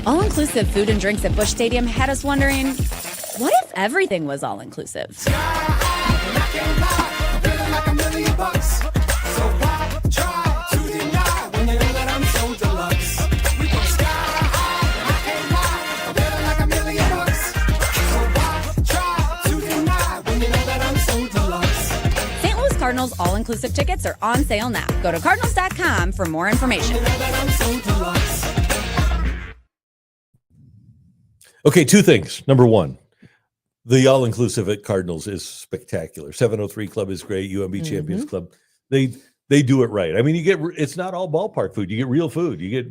All-inclusive food and drinks at Busch Stadium had us wondering, what if everything was all-inclusive? St. Louis Cardinals all-inclusive tickets are on sale now. Go to cardinals.com for more information. Okay, two things. Number one, the all-inclusive at Cardinals is spectacular. 703 Club is great. UMB Champions Club, they do it right. I mean, it's not all ballpark food. You get real food. You get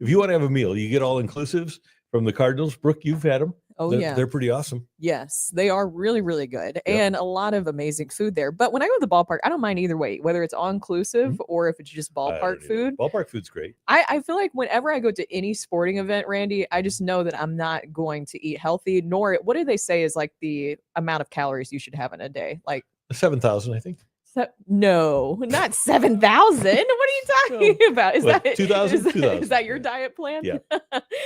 if you want to have a meal, you get all-inclusives from the Cardinals. Brooke, you've had them. Oh, yeah. They're pretty awesome. Yes, they are really, really good. And a lot of amazing food there. But when I go to the ballpark, I don't mind either way, whether it's all-inclusive or if it's just ballpark food. Ballpark food's great. I feel like whenever I go to any sporting event, Randy, I just know that I'm not going to eat healthy, nor what do they say is like the amount of calories you should have in a day? Like 7,000, I think. No, not 7,000. What are you talking about? Is that 2,000? Is that your diet plan? Yeah.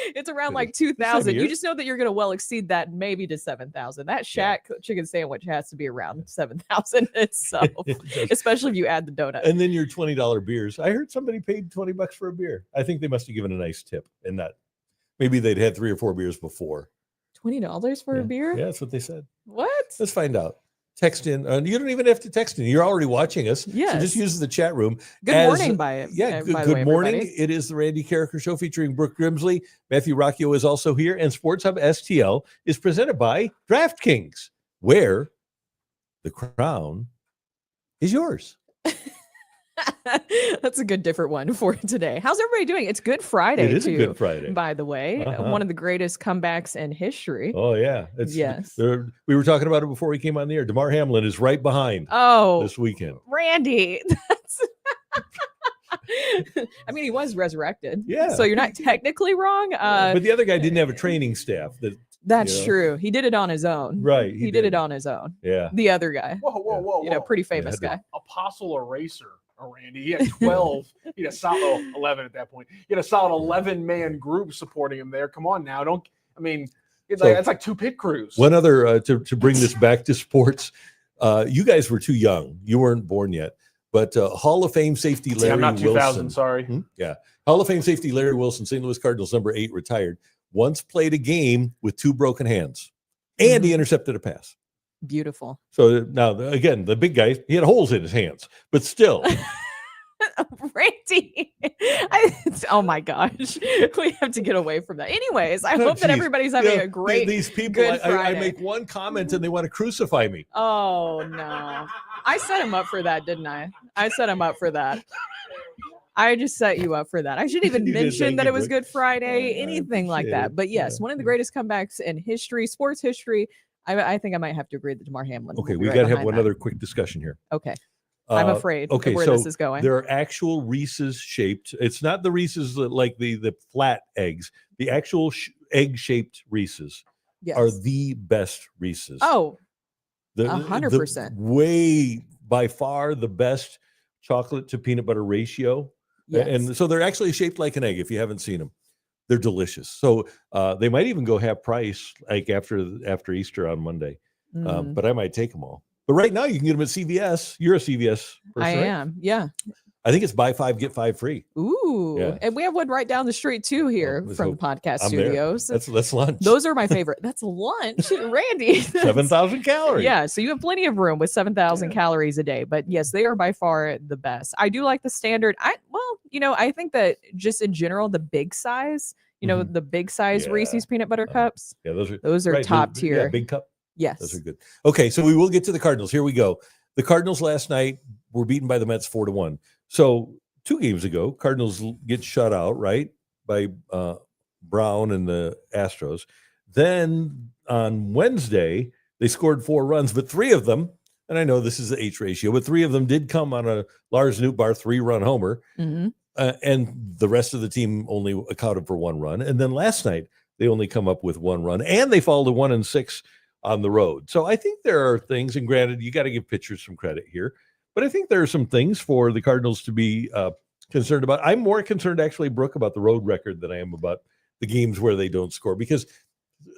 It's around like 2,000. You years. just know that you're going to well exceed that, maybe to 7,000. That Shack chicken sandwich has to be around 7,000 itself, especially if you add the donut. And then your $20 beers. I heard somebody paid $20 for a beer. I think they must have given a nice tip in that. Maybe they'd had 3 or 4 beers before. $20 for a beer? Yeah, that's what they said. What? Let's find out. Text in. You don't even have to text in. You're already watching us. Yes. So just use the chat room. Good morning, by the good way, morning. everybody. It is the Randy Karraker Show featuring Brooke Grimsley. Matthew Rocchio is also here. And Sports Hub STL is presented by DraftKings, where the crown is yours. That's a good different one for today. How's everybody doing? It's Good Friday. It is too, a Good Friday. by the way. One of the greatest comebacks in history. Oh, yeah. Yes. We were talking about it before we came on the air. DeMar Hamlin is right behind this weekend. Randy. That's I mean, he was resurrected. Yeah. So you're not technically wrong. But the other guy didn't have a training staff. That's true. He did it on his own. Right. He did it on his own. Yeah. The other guy. Whoa. Pretty famous guy. Apostle Eraser. Randy, he had 12. He had a solid 11 at that point. He had a solid 11-man group supporting him there. Come on now, that's like 2 pit crews. One other to bring this back to sports. You guys were too young. You weren't born yet. But Hall of Fame safety Larry I'm not 2000. Wilson. Sorry. Yeah, Hall of Fame safety Larry Wilson, St. Louis Cardinals number 8, retired. Once played a game with 2 broken hands, and he intercepted a pass. Beautiful. So now, again, the big guy, he had holes in his hands, but still. Randy. Oh my gosh. We have to get away from that. Anyways, I hope that everybody's having a great These people, I make one comment and they want to crucify me. Oh no. I set him up for that, didn't I? I set him up for that. I just set you up for that. I shouldn't even mention that it was Good Friday, anything like that. But yes, one of the greatest comebacks in history, sports history. I think I might have to agree that DeMar Hamlin. Okay, we got to have one other quick discussion here. Okay. I'm afraid of where this is going. There are actual Reese's shaped. It's not the Reese's that like the flat eggs. The actual egg shaped Reese's are the best Reese's. Oh, 100%. Way by far the best chocolate to peanut butter ratio. Yes. And so they're actually shaped like an egg. If you haven't seen them, they're delicious. So they might even go half price like after Easter on Monday. But I might take them all. But right now you can get them at CVS. You're a CVS person, I right? am. Yeah. I think it's buy 5, get 5 free. Ooh. Yeah. And we have one right down the street too here from the podcast studios. That's lunch. Those are my favorite. That's lunch, Randy. 7,000 calories. Yeah. So you have plenty of room with 7,000 calories a day. But yes, they are by far the best. I do like the standard. I think that just in general, the big size, the big size Reese's peanut butter cups. Yeah, those are right, top tier. Yeah, big cup. Yes. Those are good. Okay, so we will get to the Cardinals. Here we go. The Cardinals last night were beaten by the Mets 4-1. So 2 games ago, Cardinals get shut out, right, by Brown and the Astros. Then on Wednesday, they scored 4 runs, but 3 of them, and I know this is the H ratio, but 3 of them did come on a Lars Nootbaar 3-run homer. Mm-hmm. And the rest of the team only accounted for 1 run. And then last night, they only come up with 1 run, and they fall to 1-6 on the road. So I think there are things, and granted, you got to give pitchers some credit here, but I think there are some things for the Cardinals to be concerned about. I'm more concerned, actually, Brooke, about the road record than I am about the games where they don't score, because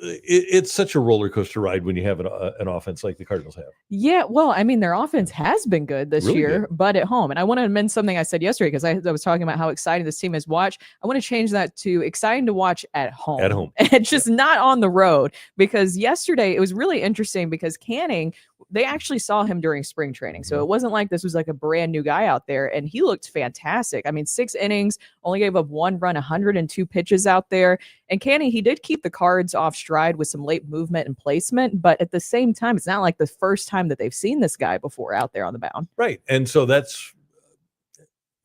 it's such a roller coaster ride when you have an offense like the Cardinals have. Yeah, well, I mean, their offense has been good this Really year, good. but at home. And I want to amend something I said yesterday, because I was talking about how exciting this team is to watch. I want to change that to exciting to watch at home. At home. And just not on the road, because yesterday it was really interesting because Canning, they actually saw him during spring training. So it wasn't like this was like a brand new guy out there, and he looked fantastic. I mean, 6 innings, only gave up 1 run, 102 pitches out there. And Canning, he did keep the Cards off stride with some late movement and placement, but at the same time, it's not like the first time that they've seen this guy before out there on the mound. Right. And so that's,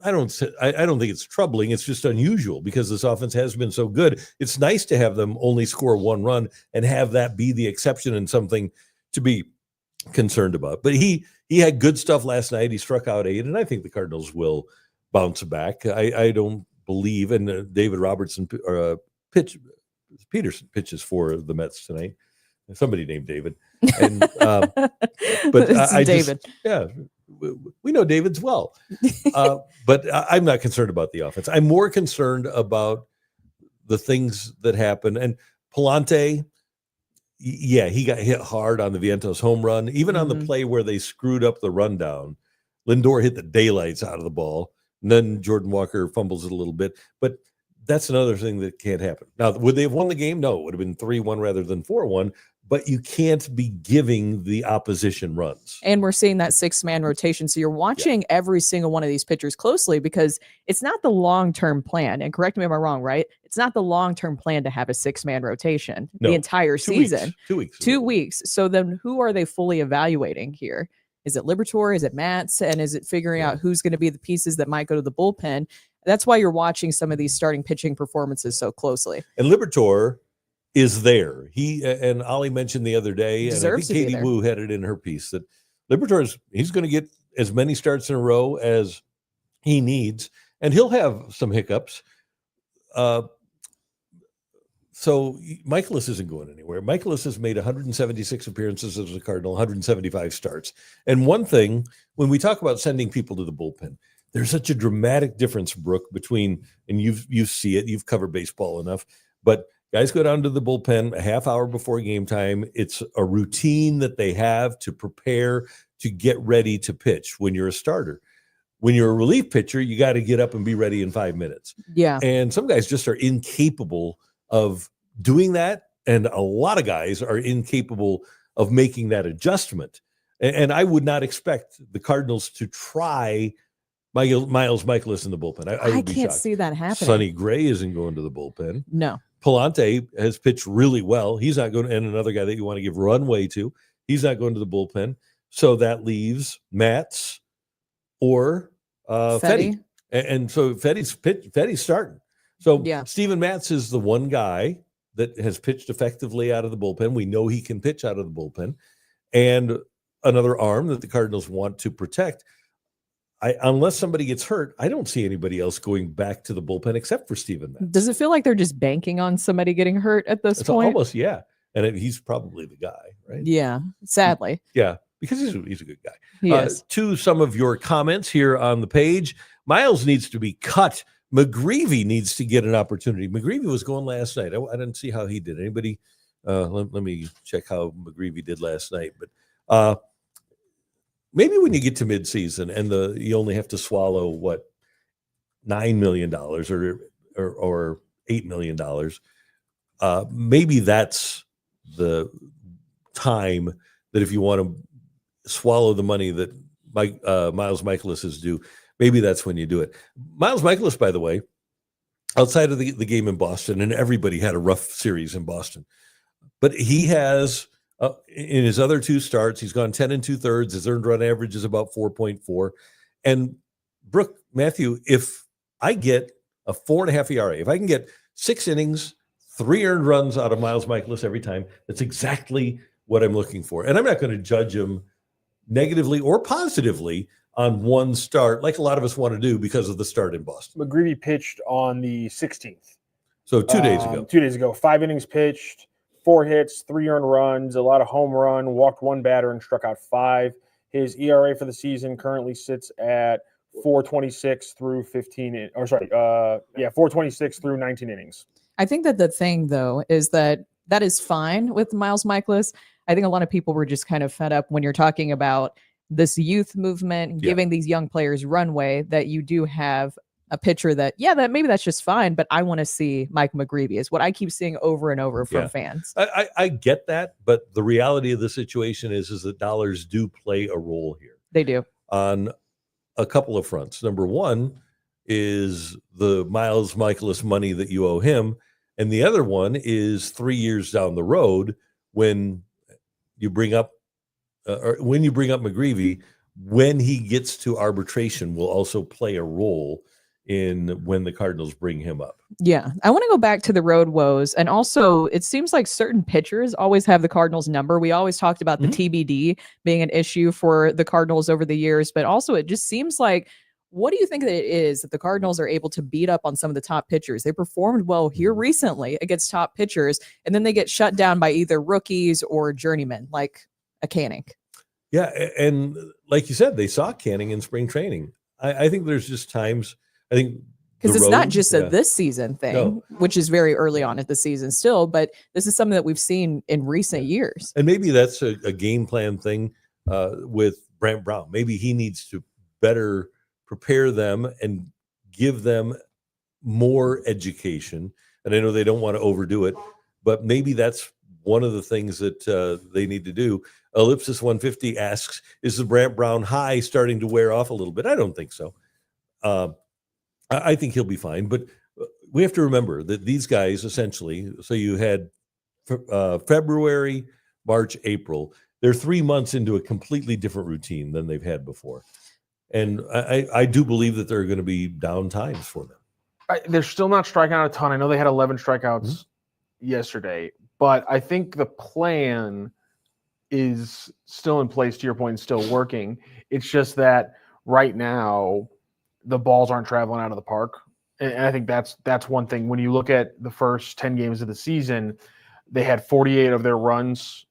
I don't think it's troubling. It's just unusual because this offense has been so good. It's nice to have them only score 1 run and have that be the exception and something to be concerned about. But he had good stuff last night. He struck out 8, and I think the Cardinals will bounce back. I don't believe, and David Robertson Peterson pitches for the Mets tonight. Somebody named David, and but David. We know David's well, but I'm not concerned about the offense. I'm more concerned about the things that happen. And Palante, yeah, he got hit hard on the Vientos home run, even on the play where they screwed up the rundown. Lindor hit the daylights out of the ball, and then Jordan Walker fumbles it a little bit, but that's another thing that can't happen. Now, would they have won the game? No, it would have been 3-1 rather than 4-1, but you can't be giving the opposition runs. And we're seeing that 6-man rotation. So you're watching every single one of these pitchers closely, because it's not the long-term plan. And correct me if I'm wrong, right? It's not the long-term plan to have a 6-man rotation the entire season. 2 weeks. 2 weeks. So then who are they fully evaluating here? Is it Liberatore? Is it Matz? And is it figuring out who's going to be the pieces that might go to the bullpen? That's why you're watching some of these starting pitching performances so closely. And Liberatore is there. He and Ollie mentioned the other day, and I think Katie Wu had it in her piece, that Liberatore he's going to get as many starts in a row as he needs, and he'll have some hiccups. So Miklasz isn't going anywhere. Miklasz has made 176 appearances as a Cardinal, 175 starts. And one thing, when we talk about sending people to the bullpen, there's such a dramatic difference, Brooke, between, and you see it, you've covered baseball enough, but guys go down to the bullpen a half hour before game time. It's a routine that they have to prepare to get ready to pitch when you're a starter. When you're a relief pitcher, you got to get up and be ready in 5 minutes. Yeah. And some guys just are incapable of doing that. And a lot of guys are incapable of making that adjustment. And I would not expect the Cardinals to try Miles Michaelis in the bullpen. I can't see that happening. Sonny Gray isn't going to the bullpen. No. Palante has pitched really well. He's not going to, and another guy that you want to give runway to, he's not going to the bullpen. So that leaves Matz or Fetty. And so Fetty's starting. So Steven Matz is the one guy that has pitched effectively out of the bullpen. We know he can pitch out of the bullpen. And another arm that the Cardinals want to protect. Unless somebody gets hurt, I don't see anybody else going back to the bullpen except for Steven Matz. Does it feel like they're just banking on somebody getting hurt at this point? Almost, yeah. And he's probably the guy, right? Yeah, sadly. Yeah, because he's a good guy. He is. To some of your comments here on the page, Miles needs to be cut. McGreevy needs to get an opportunity. McGreevy was going last night. I didn't see how he did. Anybody? Let me check how McGreevy did last night. But maybe when you get to midseason and you only have to swallow what, $9 million or $8 million, maybe that's the time that if you want to swallow the money that Miles Michaelis is due, maybe that's when you do it. Miles Michaelis, by the way, outside of the game in Boston, and everybody had a rough series in Boston, but he has. In his other 2 starts, he's gone 10 2/3. His earned run average is about 4.4. And Brooke, Matthew, if I get a 4.5 ERA, if I can get 6 innings, 3 earned runs out of Miles Michaelis every time, that's exactly what I'm looking for. And I'm not going to judge him negatively or positively on one start, like a lot of us want to do because of the start in Boston. McGreevy pitched on the 16th. So 2 days ago. 2 days ago, 5 innings pitched. 4 hits, 3 earned runs, a lot of home run, walked 1 batter and struck out 5. His ERA for the season currently sits at 4.26 through 4.26 through 19 innings. I think that the thing, though, is that is fine with Miles Miklasz. I think a lot of people were just kind of fed up when you're talking about this youth movement, giving these young players runway, that you do have a pitcher that, that maybe that's just fine, but I want to see Mike McGreevy is what I keep seeing over and over from fans. I get that, but the reality of the situation is that dollars do play a role here. They do. On a couple of fronts. Number one is the Miles Miklasz money that you owe him. And the other one is 3 years down the road when you bring up McGreevy, when he gets to arbitration will also play a role in when the Cardinals bring him up. Yeah. I want to go back to the road woes. And also, it seems like certain pitchers always have the Cardinals number. We always talked about the TBD being an issue for the Cardinals over the years, but also it just seems like, what do you think that it is that the Cardinals are able to beat up on some of the top pitchers? They performed well here recently against top pitchers, and then they get shut down by either rookies or journeymen like a Canning. Yeah. And like you said, they saw Canning in spring training. I think there's just times, I think, because it's not just a this season thing, which is very early on at the season still, but this is something that we've seen in recent years. And maybe that's a game plan thing with Brant Brown. Maybe he needs to better prepare them and give them more education. And I know they don't want to overdo it, but maybe that's one of the things that they need to do. Ellipsis 150 asks, is the Brant Brown high starting to wear off a little bit? I don't think so. I think he'll be fine, but we have to remember that these guys essentially, so you had February, March, April, they're 3 months into a completely different routine than they've had before. And I do believe that there are going to be down times for them. They're still not striking out a ton. I know they had 11 strikeouts yesterday, but I think the plan is still in place, to your point, still working. It's just that right now the balls aren't traveling out of the park. And I think that's one thing. When you look at the first 10 games of the season, they had 48 of their runs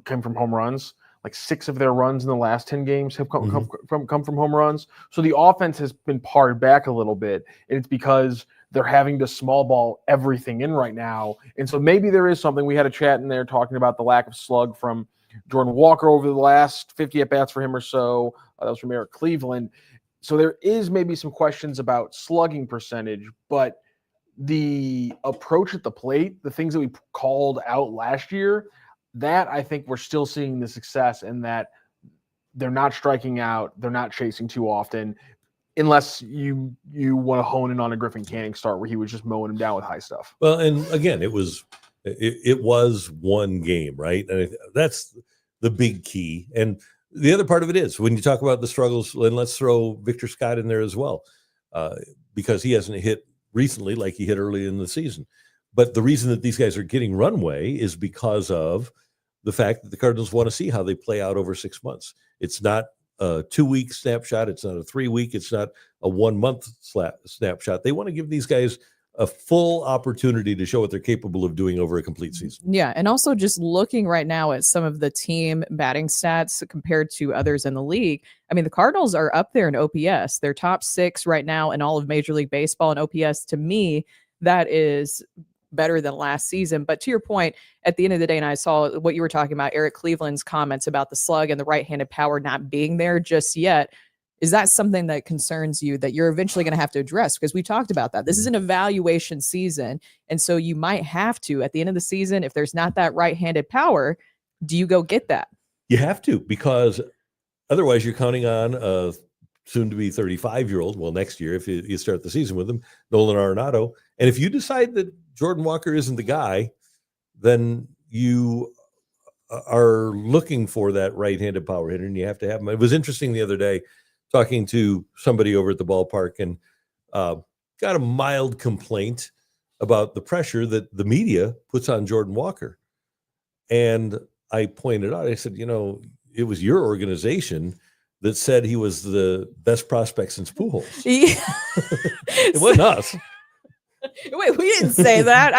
came from home runs. Like 6 of their runs in the last 10 games have come from home runs. So the offense has been pared back a little bit, and it's because they're having to small ball everything in right now. And so maybe there is something. We had a chat in there talking about the lack of slug from Jordan Walker over the last 50 at-bats for him or so. That was from Eric Cleveland. So there is maybe some questions about slugging percentage, but the approach at the plate, the things that we called out last year, that I think we're still seeing the success in that they're not striking out, they're not chasing too often, unless you want to hone in on a Griffin Canning start where he was just mowing him down with high stuff. Well, and again, it was one game, right? And that's the big key. And the other part of it is when you talk about the struggles, and let's throw Victor Scott in there as well, because he hasn't hit recently like he hit early in the season. But the reason that these guys are getting runway is because of the fact that the Cardinals want to see how they play out over 6 months. It's not a 2-week snapshot. It's not a 3-week. It's not a 1 month snapshot. They want to give these guys a full opportunity to show what they're capable of doing over a complete season. Yeah. And also just looking right now at some of the team batting stats compared to others in the league. I mean, the Cardinals are up there in OPS. They're top 6 right now in all of Major League Baseball, and OPS, to me, that is better than last season. But to your point, at the end of the day, and I saw what you were talking about, Eric Cleveland's comments about the slug and the right-handed power not being there just yet. Is that something that concerns you that you're eventually going to have to address? Because we talked about that. This is an evaluation season. And so you might have to, at the end of the season, if there's not that right-handed power, do you go get that? You have to, because otherwise you're counting on a soon-to-be 35-year-old, well, next year, if you start the season with him, Nolan Arenado. And if you decide that Jordan Walker isn't the guy, then you are looking for that right-handed power hitter, and you have to have him. It was interesting the other day talking to somebody over at the ballpark, and got a mild complaint about the pressure that the media puts on Jordan Walker. And I pointed out, I said, it was your organization that said he was the best prospect since Pujols. Yeah. It wasn't us. Wait, we didn't say that.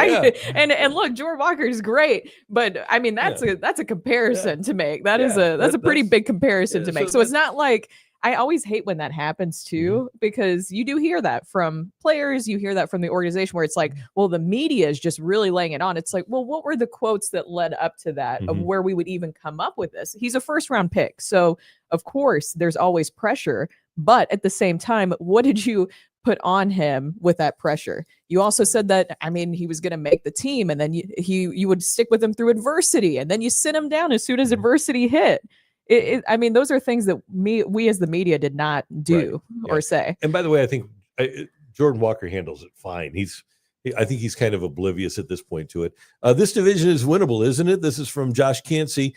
And look, Jordan Walker is great, but I mean that's a comparison to make. That's a pretty big comparison to make. So it's not like I always hate when that happens too, because you do hear that from players, you hear that from the organization, where it's like, well, the media is just really laying it on. It's like, well, what were the quotes that led up to that of where we would even come up with this? He's a first round pick. So of course there's always pressure, but at the same time, what did you put on him with that pressure? You also said that, I mean, he was going to make the team, and then you would stick with him through adversity, and then you sit him down as soon as adversity hit. I mean, those are things that we as the media did not do or say. And by the way, I think Jordan Walker handles it fine. I think he's kind of oblivious at this point to it. This division is winnable, isn't it? This is from Josh Cansey.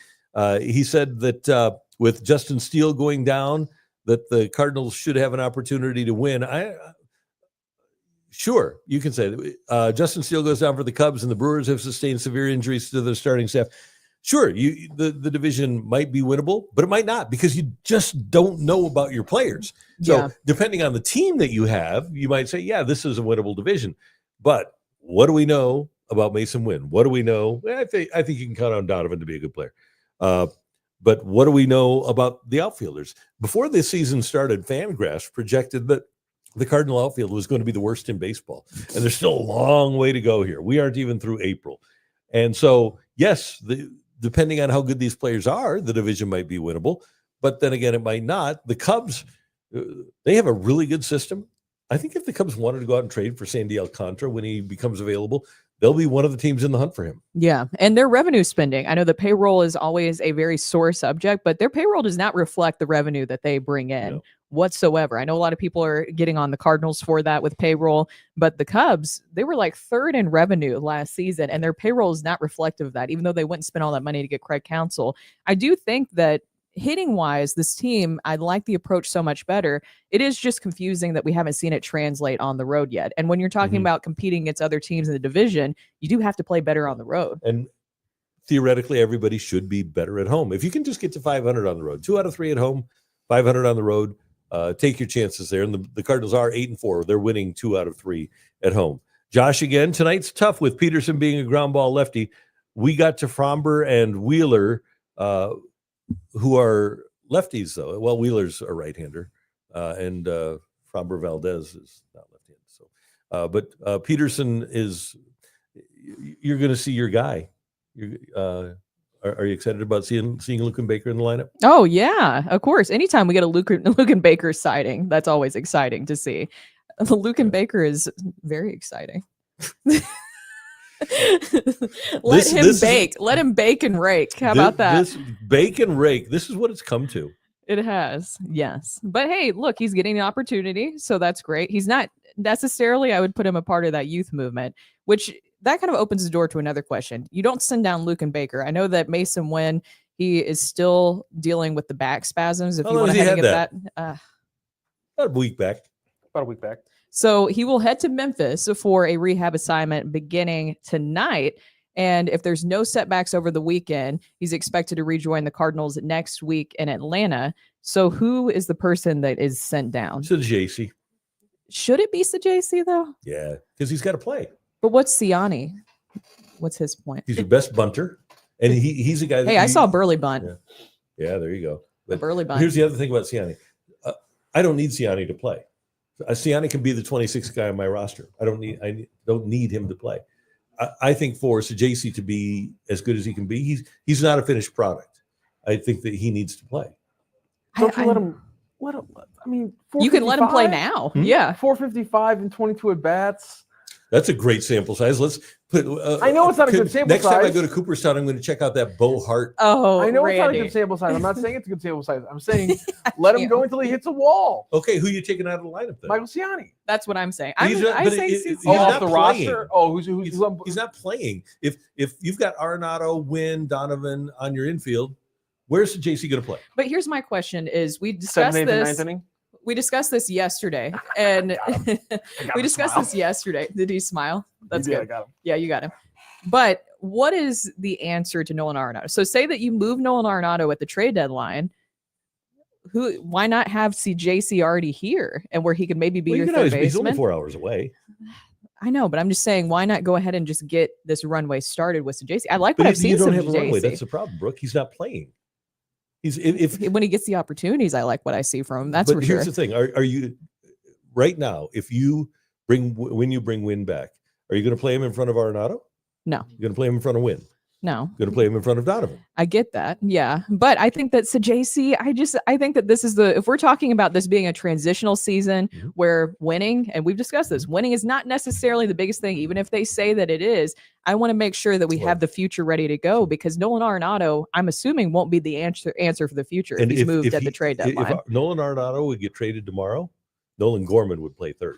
He said that with Justin Steele going down, that the Cardinals should have an opportunity to win. Sure, you can say that. Justin Steele goes down for the Cubs, and the Brewers have sustained severe injuries to their starting staff. Sure, the division might be winnable, but it might not, because you just don't know about your players. So depending on the team that you have, you might say, yeah, this is a winnable division. But what do we know about Mason Wynn? What do we know? I think you can count on Donovan to be a good player. But what do we know about the outfielders? Before this season started, Fangraphs projected that the Cardinal outfield was going to be the worst in baseball. And there's still a long way to go here. We aren't even through April. And so, yes, depending on how good these players are, the division might be winnable. But then again, it might not. The Cubs, they have a really good system. I think if the Cubs wanted to go out and trade for Sandy Alcantara when he becomes available, they'll be one of the teams in the hunt for him. Yeah, and their revenue spending. I know the payroll is always a very sore subject, but their payroll does not reflect the revenue that they bring in whatsoever. I know a lot of people are getting on the Cardinals for that with payroll, but the Cubs, they were like third in revenue last season, and their payroll is not reflective of that, even though they went and spent all that money to get Craig Counsell. I do think that hitting wise, this team, I like the approach so much better. It is just confusing that we haven't seen it translate on the road yet. And when you're talking about competing against other teams in the division, you do have to play better on the road. And theoretically, everybody should be better at home. If you can just get to 500 on the road, 2 out of 3 at home, 500 on the road, take your chances there. And the Cardinals are 8-4. They're winning 2 out of 3 at home. Josh, again, tonight's tough with Peterson being a ground ball lefty. We got to Fromber and Wheeler, who are lefties, though. Well, Wheeler's a right-hander, and Fromber Valdez is not left-handed. So, but Peterson is. You're going to see your guy. Are you excited about seeing Lucan Baker in the lineup? Oh yeah, of course. Anytime we get a Lucan Baker sighting, that's always exciting to see. Lucan Baker is very exciting. Let him bake and rake. How about that? This bake and rake. This is what it's come to. It has, yes. But hey, look, he's getting an opportunity, so that's great. He's not necessarily, I would put him a part of that youth movement, which that kind of opens the door to another question. You don't send down Lucan Baker. I know that Mason Wynn, he is still dealing with the back spasms. If you want to get that, about a week back. So he will head to Memphis for a rehab assignment beginning tonight. And if there's no setbacks over the weekend, he's expected to rejoin the Cardinals next week in Atlanta. So who is the person that is sent down? Saggese. Should it be Saggese, though? Yeah, because he's got to play. But what's Siani? What's his point? He's your best bunter. And he's a guy that... Hey, I saw Burley bunt. Yeah, there you go. But Burley bunt. Here's the other thing about Siani. I don't need Siani to play. Siani can be the 26th guy on my roster. I don't need him to play. I think for Saggese to be as good as he can be, he's not a finished product. I think that he needs to play. Don't you let him? I mean, you can let him play now. Yeah, 455 and 22 at bats. That's a great sample size. Let's put. I know it's not a good sample size. Next time I go to Cooperstown, I'm going to check out that Bo Hart. Oh, I know Randy. It's not a good sample size. I'm not saying it's a good sample size. I'm saying let him go until he hits a wall. Okay, who are you taking out of the lineup then? Michael Siani. That's what I'm saying. He's off the roster. Oh, he's not playing. If you've got Arenado, Wynn, Donovan on your infield, where's Saggese going to play? But here's my question: is we discussed this. We discussed this yesterday, and we discussed this yesterday. Did he smile? That's good. I got him. Yeah, you got him. But what is the answer to Nolan Arenado? So say that you move Nolan Arenado at the trade deadline. Why not have Saggese already here and where he could maybe be your third baseman? He's only 4 hours away. I know, but I'm just saying, why not go ahead and just get this runway started with Saggese? I like what I've seen. You don't have a runway. That's the problem, Brooke. He's not playing. when he gets the opportunities, I like what I see from him. That's but for sure. here's the thing: are you right now? If you bring Win back, are you going to play him in front of Arenado? No. You're going to play him in front of Win. No. You're going to play him in front of Donovan. I get that. Yeah. But I think that Saggese, I think that this is if we're talking about this being a transitional season where winning, and we've discussed this, winning is not necessarily the biggest thing, even if they say that it is. I want to make sure that we have the future ready to go because Nolan Arenado, I'm assuming, won't be the answer for the future if he's moved at the trade deadline. If Nolan Arenado would get traded tomorrow, Nolan Gorman would play third.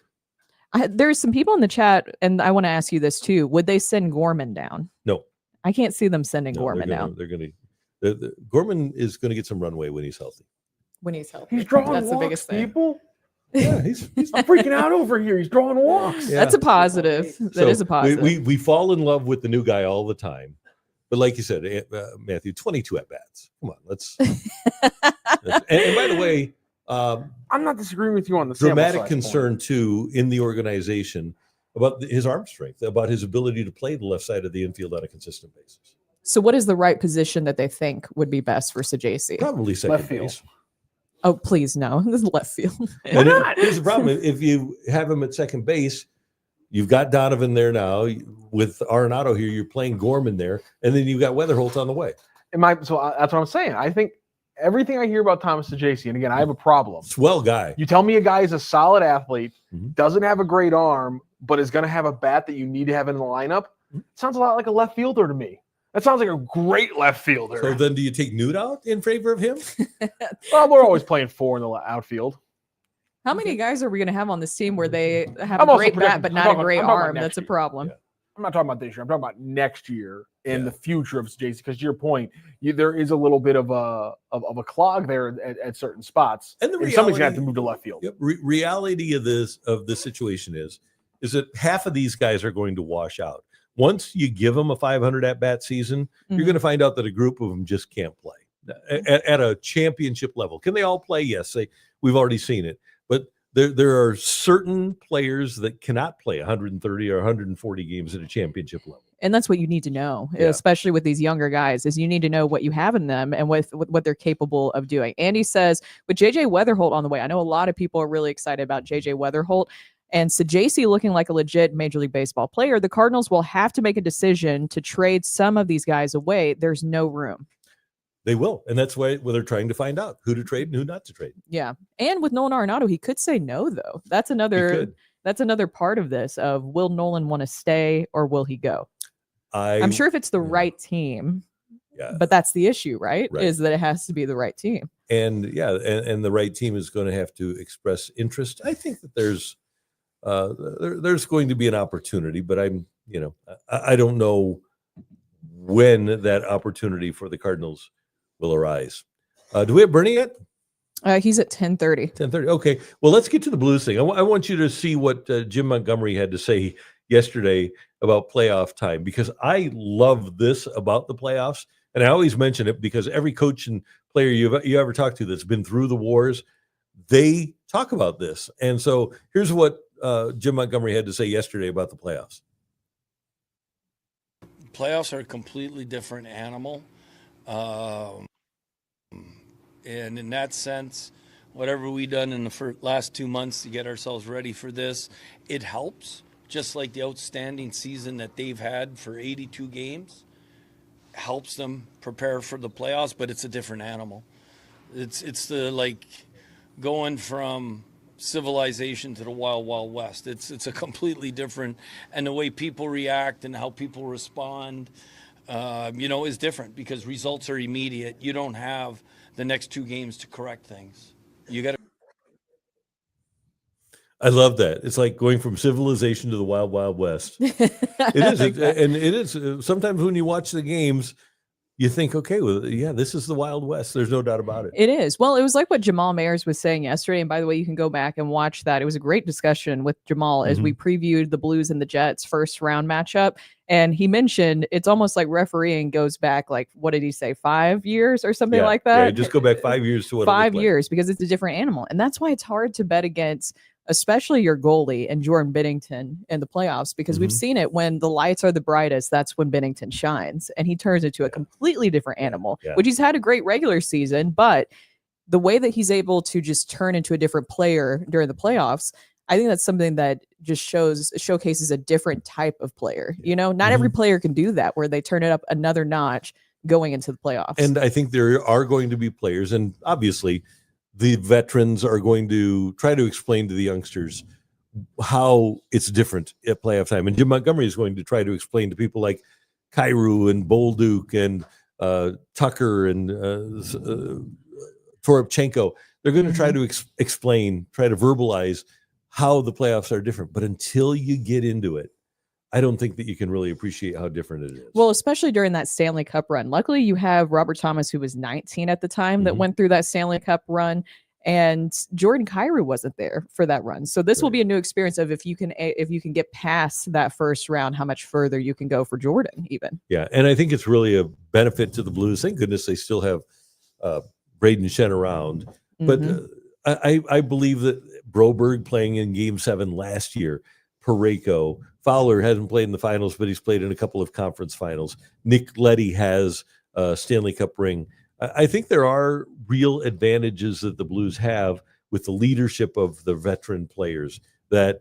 There's some people in the chat, and I want to ask you this too. Would they send Gorman down? No. I can't see them sending Gorman down. They're going to. Gorman is going to get some runway when he's healthy. When he's healthy, he's drawing that's walks, the biggest thing. People. Yeah, he's I'm freaking out over here. He's drawing walks. That's a positive. That is a positive. We fall in love with the new guy all the time, but like you said, Matthew, 22 at bats. Come on, let's. and by the way, I'm not disagreeing with you on the dramatic concern too in the organization about his arm strength, about his ability to play the left side of the infield on a consistent basis. So what is the right position that they think would be best for Saggese? Probably second base. Oh, please, no. This is left field. And here's the problem. If you have him at second base, you've got Donovan there now. With Arenado here, you're playing Gorman there. And then you've got Weatherholt on the way. That's what I'm saying. I think everything I hear about Thomas Saggese, and again, I have a problem. Swell guy. You tell me a guy is a solid athlete, doesn't have a great arm, but is going to have a bat that you need to have in the lineup. Sounds a lot like a left fielder to me. That sounds like a great left fielder. So then do you take Newt out in favor of him? Well, we're always playing 4 in the outfield. How many guys are we going to have on this team where they have a great bat but not a great arm? That's a problem. Yeah. I'm not talking about this year. I'm talking about next year and the future of Saggese. Because to your point, there is a little bit of a clog there at certain spots. And somebody's going to have to move to left field. Reality of this situation is that half of these guys are going to wash out. Once you give them a 500 at-bat season, you're going to find out that a group of them just can't play at a championship level. Can they all play? Yes, we've already seen it. But there are certain players that cannot play 130 or 140 games at a championship level. And that's what you need to know, especially with these younger guys, is you need to know what you have in them and what they're capable of doing. Andy says, with J.J. Weatherholt on the way, I know a lot of people are really excited about J.J. Weatherholt. And Saggese looking like a legit Major League Baseball player, the Cardinals will have to make a decision to trade some of these guys away. There's no room. They will. And that's why they're trying to find out who to trade and who not to trade. Yeah. And with Nolan Arenado, he could say no, though. That's another part of this of will Nolan want to stay or will he go? I'm sure if it's the right team, but that's the issue, right? Is that it has to be the right team. And and the right team is going to have to express interest. I think that there's going to be an opportunity, but I don't know when that opportunity for the Cardinals will arise. Do we have Bernie yet? He's at 10:30. 10:30. Okay. Well, let's get to the Blues thing. I want you to see what Jim Montgomery had to say yesterday about playoff time, because I love this about the playoffs. And I always mention it because every coach and player you ever talked to that's been through the wars, they talk about this. And so here's what Jim Montgomery had to say yesterday about the playoffs. Playoffs are a completely different animal. And in that sense, whatever we done in the last 2 months to get ourselves ready for this, it helps. Just like the outstanding season that they've had for 82 games helps them prepare for the playoffs, but it's a different animal. It's the like going from civilization to the wild, wild west. It's a completely different, and the way people react and how people respond, is different because results are immediate. You don't have the next 2 games to correct things. You got to. I love that. It's like going from civilization to the wild, wild west. It is. And it is. Sometimes when you watch the games, you think, okay, well, yeah, this is the Wild West. There's no doubt about it. It is. Well, it was like what Jamal Mayers was saying yesterday. And by the way, you can go back and watch that. It was a great discussion with Jamal as we previewed the Blues and the Jets first round matchup. And he mentioned it's almost like refereeing goes back, like, what did he say, 5 years or something like that? Yeah, just go back 5 years to what 5 years, because it's a different animal. And that's why it's hard to bet against especially your goalie and Jordan Binnington in the playoffs, because we've seen it when the lights are the brightest, that's when Binnington shines, and he turns into a completely different animal, which he's had a great regular season, but the way that he's able to just turn into a different player during the playoffs, I think that's something that just showcases a different type of player. You know, not every player can do that, where they turn it up another notch going into the playoffs. And I think there are going to be players, and obviously the veterans are going to try to explain to the youngsters how it's different at playoff time. And Jim Montgomery is going to try to explain to people like Kyrou and Bolduc and Tucker and Toropchenko. They're going to try to explain, try to verbalize how the playoffs are different. But until you get into it, I don't think that you can really appreciate how different it is. Well, especially during that Stanley Cup run. Luckily, you have Robert Thomas, who was 19 at the time, that went through that Stanley Cup run, and Jordan Kyrou wasn't there for that run. So this will be a new experience of if you can get past that first round, how much further you can go for Jordan even. Yeah, and I think it's really a benefit to the Blues. Thank goodness they still have Braden Shen around. But I believe that Broberg playing in Game 7 last year, Parayko, Fowler hasn't played in the finals, but he's played in a couple of conference finals. Nick Leddy has a Stanley Cup ring. I think there are real advantages that the Blues have with the leadership of the veteran players that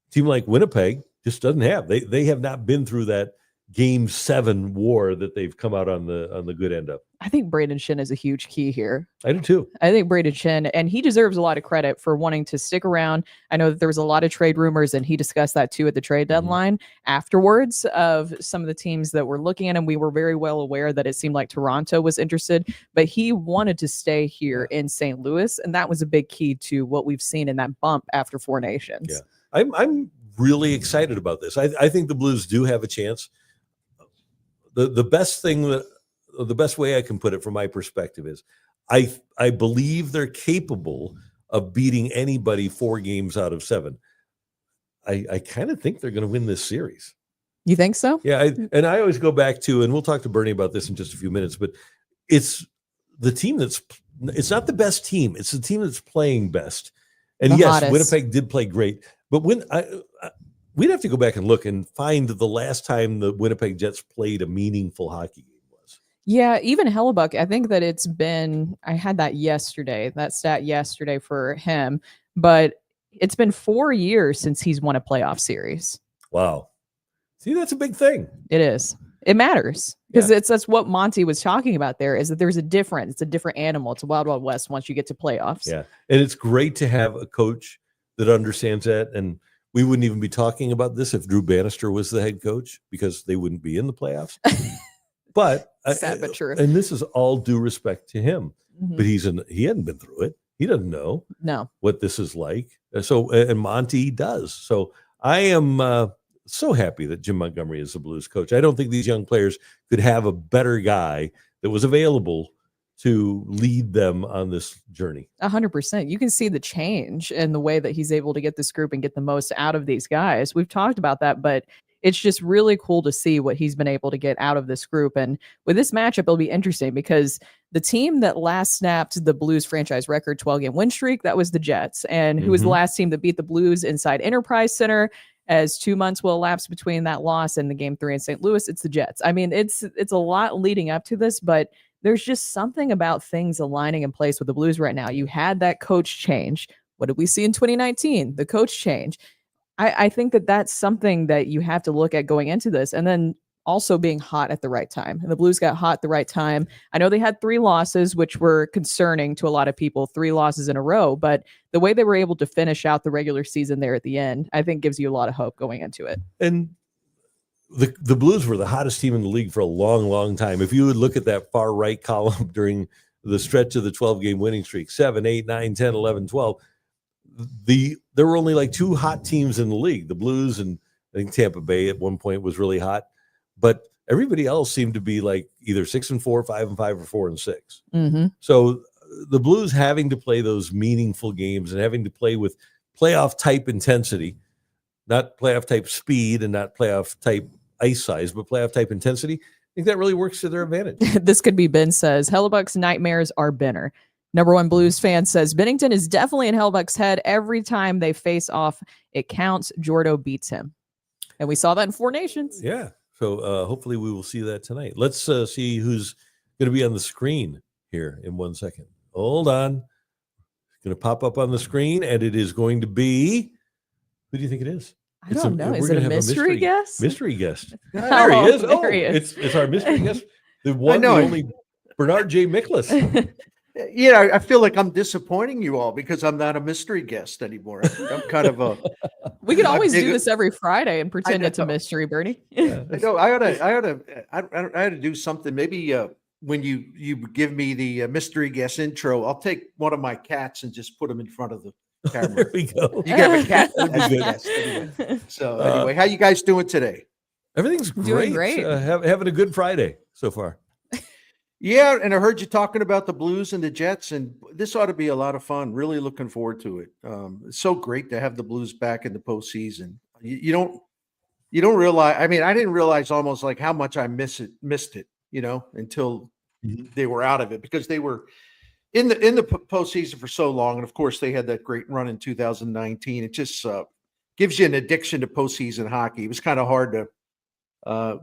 a team like Winnipeg just doesn't have. They have not been through that Game 7 war that they've come out on the good end of. I think Braden Shen is a huge key here. I do too. I think Braden Shen, and he deserves a lot of credit for wanting to stick around. I know that there was a lot of trade rumors, and he discussed that too at the trade deadline afterwards of some of the teams that were looking at him. We were very well aware that it seemed like Toronto was interested, but he wanted to stay here in St. Louis, and that was a big key to what we've seen in that bump after Four Nations. Yeah, I'm really excited about this. I think the Blues do have a chance. The best way I can put it from my perspective is I believe they're capable of beating anybody 4 games out of 7. I kind of think they're going to win this series. You think so? Yeah, and I always go back to, and we'll talk to Bernie about this in just a few minutes, but it's the team it's not the best team. It's the team that's playing best. And yes, hottest. Winnipeg did play great, but we'd have to go back and look and find the last time the Winnipeg Jets played a meaningful hockey game was. Yeah, even Hellebuyck, I think that it's been, I had that stat yesterday for him, but it's been 4 years since he's won a playoff series. Wow. See, that's a big thing. It is. It matters because that's what Monty was talking about there, is that there's a difference. It's a different animal. It's a wild, wild west once you get to playoffs. Yeah. And it's great to have a coach that understands that. And we wouldn't even be talking about this if Drew Bannister was the head coach, because they wouldn't be in the playoffs. But sad but true. And this is all due respect to him. But he hadn't been through it. He doesn't know what this is like. So, and Monty does. So I am so happy that Jim Montgomery is the Blues coach. I don't think these young players could have a better guy that was available to lead them on this journey. 100%. You can see the change in the way that he's able to get this group and get the most out of these guys. We've talked about that, but it's just really cool to see what he's been able to get out of this group. And with this matchup, it'll be interesting because the team that last snapped the Blues franchise record 12-game win streak, that was the Jets. And who was the last team that beat the Blues inside Enterprise Center? As 2 months will elapse between that loss and the Game 3 in St. Louis, it's the Jets. I mean, it's a lot leading up to this, but there's just something about things aligning in place with the Blues right now. You had that coach change. What did we see in 2019? The coach change. I think that that's something that you have to look at going into this. And then also being hot at the right time. And the Blues got hot at the right time. I know they had 3 losses, which were concerning to a lot of people, 3 losses in a row. But the way they were able to finish out the regular season there at the end, I think gives you a lot of hope going into it. And the Blues were the hottest team in the league for a long, long time. If you would look at that far right column during the stretch of the 12-game winning streak, 7, 8, 9, 10, 11, 12, there were only like 2 hot teams in the league, the Blues, and I think Tampa Bay at one point was really hot. But everybody else seemed to be like either 6-4, 5-5, or 4-6. So the Blues having to play those meaningful games and having to play with playoff type intensity, not playoff type speed and not playoff type ice size, but playoff type intensity, I think that really works to their advantage. This could be Ben says, Hellebuyck's nightmares are Benner. Number one Blues fan says Binnington is definitely in Hellebuyck's head. Every time they face off, it counts. Jordo beats him. And we saw that in Four Nations. Yeah. So hopefully we will see that tonight. Let's see who's going to be on the screen here in 1 second. Hold on. It's going to pop up on the screen, and it is going to be, who do you think it is? I don't know. We're Is it gonna a have mystery guest? Mystery guest. There he is. There he is. It's our mystery guest. The one, the only Bernard J. Miklasz. Yeah, I feel like I'm disappointing you all because I'm not a mystery guest anymore. I'm kind of a. We could always do this every Friday and pretend it's a mystery, Bernie. I know. I ought to do something. Maybe when you give me the mystery guest intro, I'll take one of my cats and just put them in front of the camera. There we go. You have a cat as a guest. Anyway. So anyway, how you guys doing today? Everything's great. Doing great. Having a good Friday so far. Yeah, and I heard you talking about the Blues and the Jets, and this ought to be a lot of fun. Really looking forward to it. It's so great to have the Blues back in the postseason. You don't realize. I mean, I didn't realize almost like how much I missed it. Until they were out of it, because they were in the postseason for so long, and of course they had that great run in 2019. It just gives you an addiction to postseason hockey. It was kind of hard to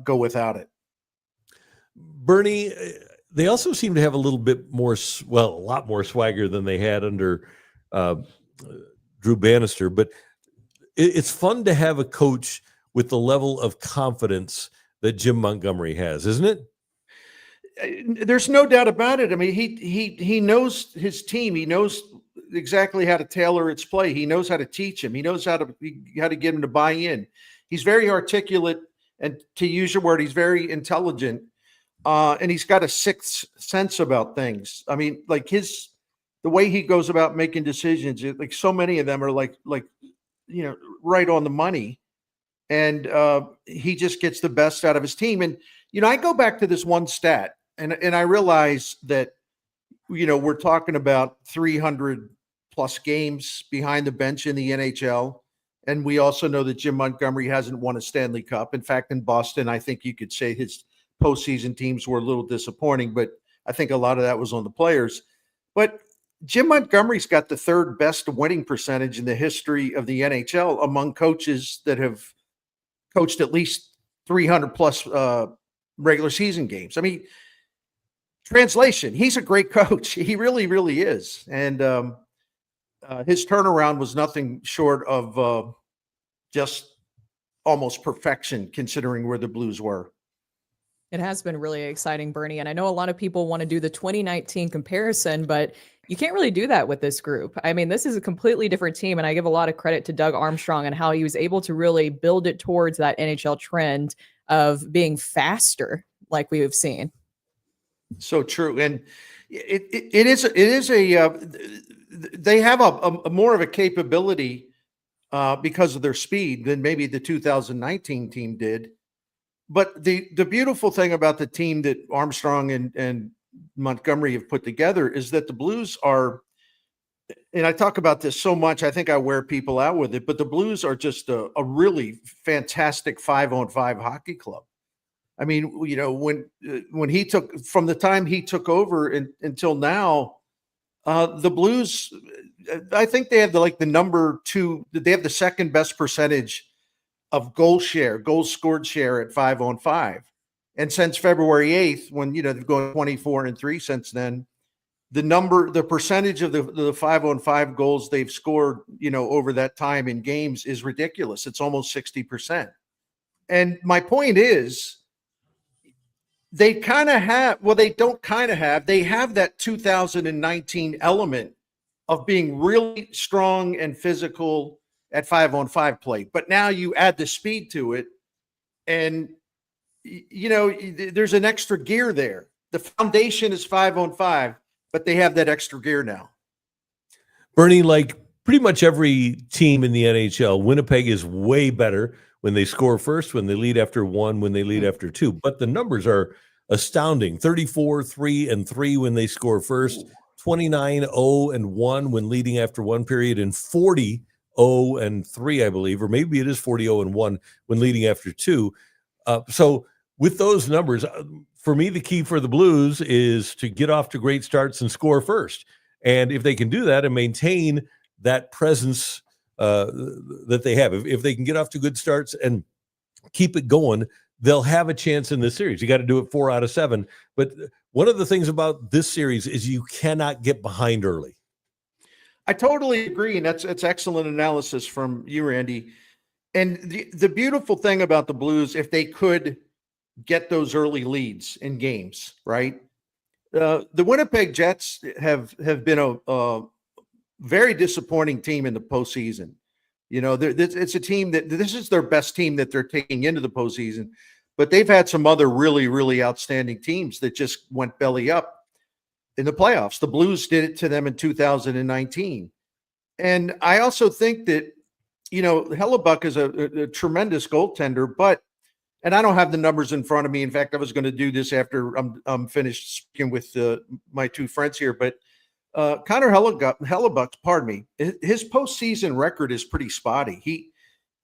go without it. Bernie, they also seem to have a little bit more, a lot more swagger than they had under Drew Bannister. But it's fun to have a coach with the level of confidence that Jim Montgomery has, isn't it? There's no doubt about it. I mean, he knows his team. He knows exactly how to tailor its play. He knows how to teach him. He knows how to get him to buy in. He's very articulate, and to use your word, he's very intelligent. And he's got a sixth sense about things. I mean, like the way he goes about making decisions, like so many of them are like right on the money. And he just gets the best out of his team. And I go back to this one stat, and I realize that we're talking about 300 plus games behind the bench in the NHL, and we also know that Jim Montgomery hasn't won a Stanley Cup. In fact, in Boston, I think you could say his postseason teams were a little disappointing, but I think a lot of that was on the players. But Jim Montgomery's got the third best winning percentage in the history of the NHL among coaches that have coached at least 300 plus regular season games. I mean, translation, he's a great coach. He really, really is. And his turnaround was nothing short of just almost perfection, considering where the Blues were. It has been really exciting, Bernie. And I know a lot of people want to do the 2019 comparison, but you can't really do that with this group. I mean, this is a completely different team. And I give a lot of credit to Doug Armstrong and how he was able to really build it towards that NHL trend of being faster, like we have seen. So true. And it is they have a more of a capability because of their speed than maybe the 2019 team did. But the beautiful thing about the team that Armstrong and Montgomery have put together is that the Blues are, and I talk about this so much, I think I wear people out with it, but the Blues are just a really fantastic 5-on-5 hockey club. I mean, when he took, from the time he took over until now, the Blues, I think they have the number two, they have the second best percentage of goals scored share at 5-on-5. And since February 8th, when, they've gone 24-3 since then, the percentage of the 5-on-5 goals they've scored, over that time in games is ridiculous. It's almost 60%. And my point is, they kind of have, they don't kind of have, they have that 2019 element of being really strong and physical at 5-on-5 play. But now you add the speed to it, and there's an extra gear there. The foundation is 5-on-5, but they have that extra gear now. Bernie, like pretty much every team in the NHL, Winnipeg is way better when they score first, when they lead after one, when they lead after two. But the numbers are astounding. 34-3-3 when they score first, 29-0-1 when leading after one period, and 40-0-3, I believe, or maybe it is 40-0-1 when leading after two. So with those numbers, for me, the key for the Blues is to get off to great starts and score first. And if they can do that and maintain that presence that they have, if they can get off to good starts and keep it going, they'll have a chance in this series. You got to do it 4 out of 7. But one of the things about this series is you cannot get behind early. I totally agree. And that's excellent analysis from you, Randy. And the beautiful thing about the Blues, if they could get those early leads in games, right? The Winnipeg Jets have been a very disappointing team in the postseason. You know, it's a team that this is their best team that they're taking into the postseason, but they've had some other really, really outstanding teams that just went belly up in the playoffs. The Blues did it to them in 2019. And I also think that, you know, Hellebuyck is a tremendous goaltender, but, and I don't have the numbers in front of me. In fact, I was going to do this after I'm finished speaking with my two friends here, but Connor Hellebuyck, pardon me, his postseason record is pretty spotty.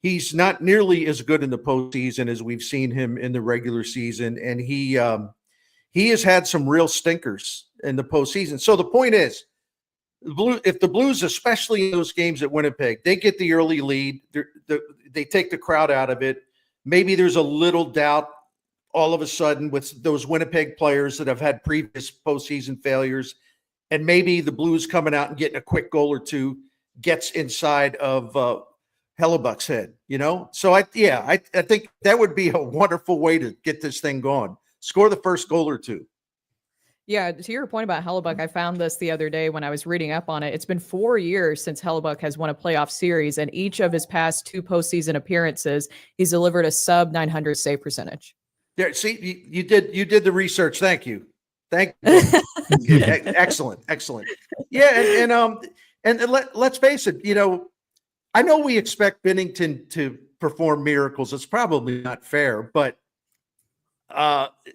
He's not nearly as good in the postseason as we've seen him in the regular season, and he has had some real stinkers in the postseason. So the point is, if the Blues, especially in those games at Winnipeg, they get the early lead, they take the crowd out of it. Maybe there's a little doubt all of a sudden with those Winnipeg players that have had previous postseason failures. And maybe the Blues coming out and getting a quick goal or two gets inside of Hellebuyck's head, you know? So I think that would be a wonderful way to get this thing going. Score the first goal or two. Yeah, to your point about Hellebuyck, I found this the other day when I was reading up on it. It's been 4 years since Hellebuyck has won a playoff series, and each of his past 2 postseason appearances, he's delivered a sub 900 save percentage. There, see, you did the research. Thank you. Excellent. Yeah, and let's face it. You know, I know we expect Binnington to perform miracles. It's probably not fair, but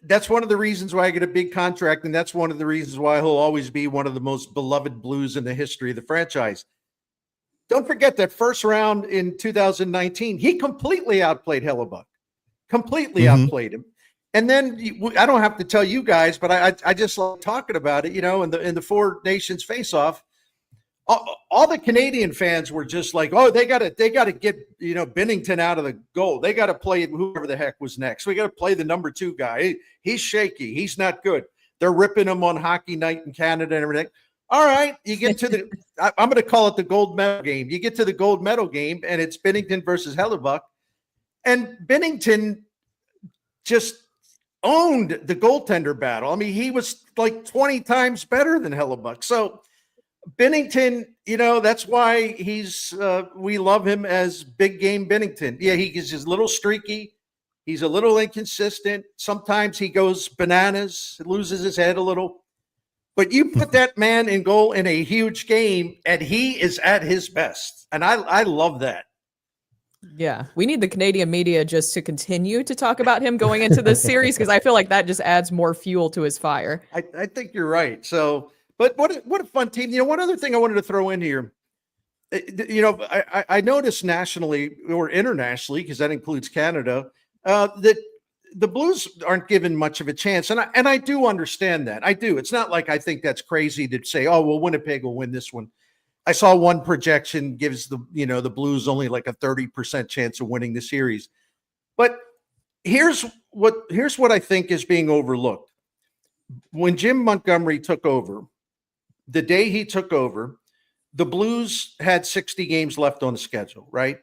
that's one of the reasons why I get a big contract, and that's one of the reasons why he'll always be one of the most beloved Blues in the history of the franchise. Don't forget that first round in 2019, he completely outplayed Hellebuyck. Completely outplayed him. And then I don't have to tell you guys, but I just like talking about it, you know, in the Four Nations face-off. All the Canadian fans were just like, oh, they got to get, you know, Binnington out of the goal. They got to play whoever the heck was next. We got to play the number 2 guy. He's shaky. He's not good. They're ripping him on Hockey Night in Canada and everything. All right, you get to the I'm going to call it the gold medal game. You get to the gold medal game, and it's Binnington versus Hellebuyck. And Binnington just owned the goaltender battle. I mean, he was like 20 times better than Hellebuyck. So Binnington, you know, that's why we love him as big game Binnington. Yeah, he's just a little streaky. He's a little inconsistent. Sometimes he goes bananas, loses his head a little. But you put that man in goal in a huge game, and he is at his best. And I love that. Yeah, we need the Canadian media just to continue to talk about him going into this series, because I feel like that just adds more fuel to his fire. I think you're right. So, but what a fun team. You know, one other thing I wanted to throw in here, you know, I noticed nationally or internationally, because that includes Canada, that the Blues aren't given much of a chance. And I do understand that. I do. It's not like I think that's crazy to say, oh, well, Winnipeg will win this one. I saw one projection gives the Blues only like a 30% chance of winning the series. But here's what I think is being overlooked. When Jim Montgomery took over, the day he took over, the Blues had 60 games left on the schedule, right?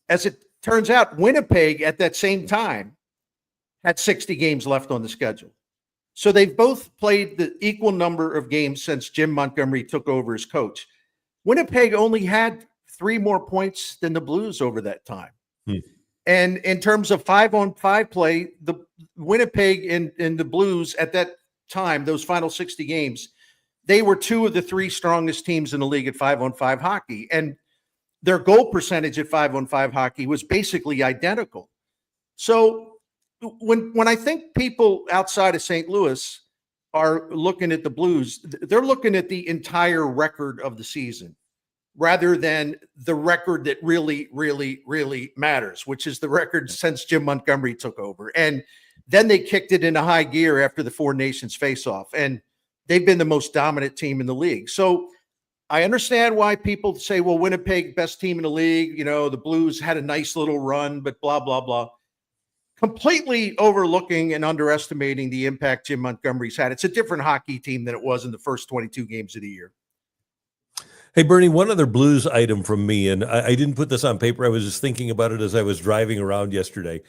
As it turns out, Winnipeg at that same time had 60 games left on the schedule. So they've both played the equal number of games since Jim Montgomery took over as coach. Winnipeg only had 3 more points than the Blues over that time. And in terms of 5-on-5 play, the Winnipeg and the Blues at that time, those final 60 games, they were 2 of the 3 strongest teams in the league at 5-on-5 hockey. And their goal percentage at 5-on-5 hockey was basically identical. So when I think people outside of St. Louis are looking at the Blues, they're looking at the entire record of the season rather than the record that really, really, really matters, which is the record since Jim Montgomery took over. And then they kicked it into high gear after the Four Nations face-off. And they've been the most dominant team in the league. So I understand why people say, well, Winnipeg, best team in the league. You know, the Blues had a nice little run, but blah, blah, blah. Completely overlooking and underestimating the impact Jim Montgomery's had. It's a different hockey team than it was in the first 22 games of the year. Hey, Bernie, one other Blues item from me, and I didn't put this on paper. I was just thinking about it as I was driving around yesterday.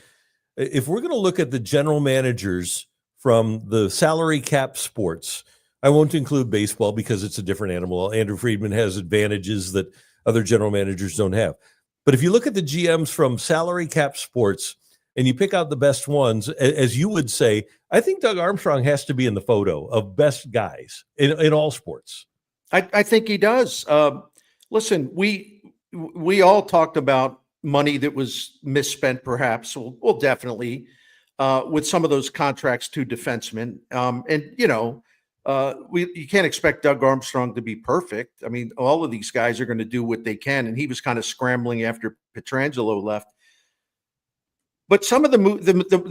If we're going to look at the general managers from the salary cap sports, I won't include baseball because it's a different animal. Andrew Friedman has advantages that other general managers don't have. But if you look at the GMs from salary cap sports and you pick out the best ones, as you would say, I think Doug Armstrong has to be in the photo of best guys in all sports. I think he does. Listen, we all talked about money that was misspent, perhaps. Well, definitely with some of those contracts to defensemen. And you know, you can't expect Doug Armstrong to be perfect. I mean, all of these guys are going to do what they can, and he was kind of scrambling after Pietrangelo left. But some of the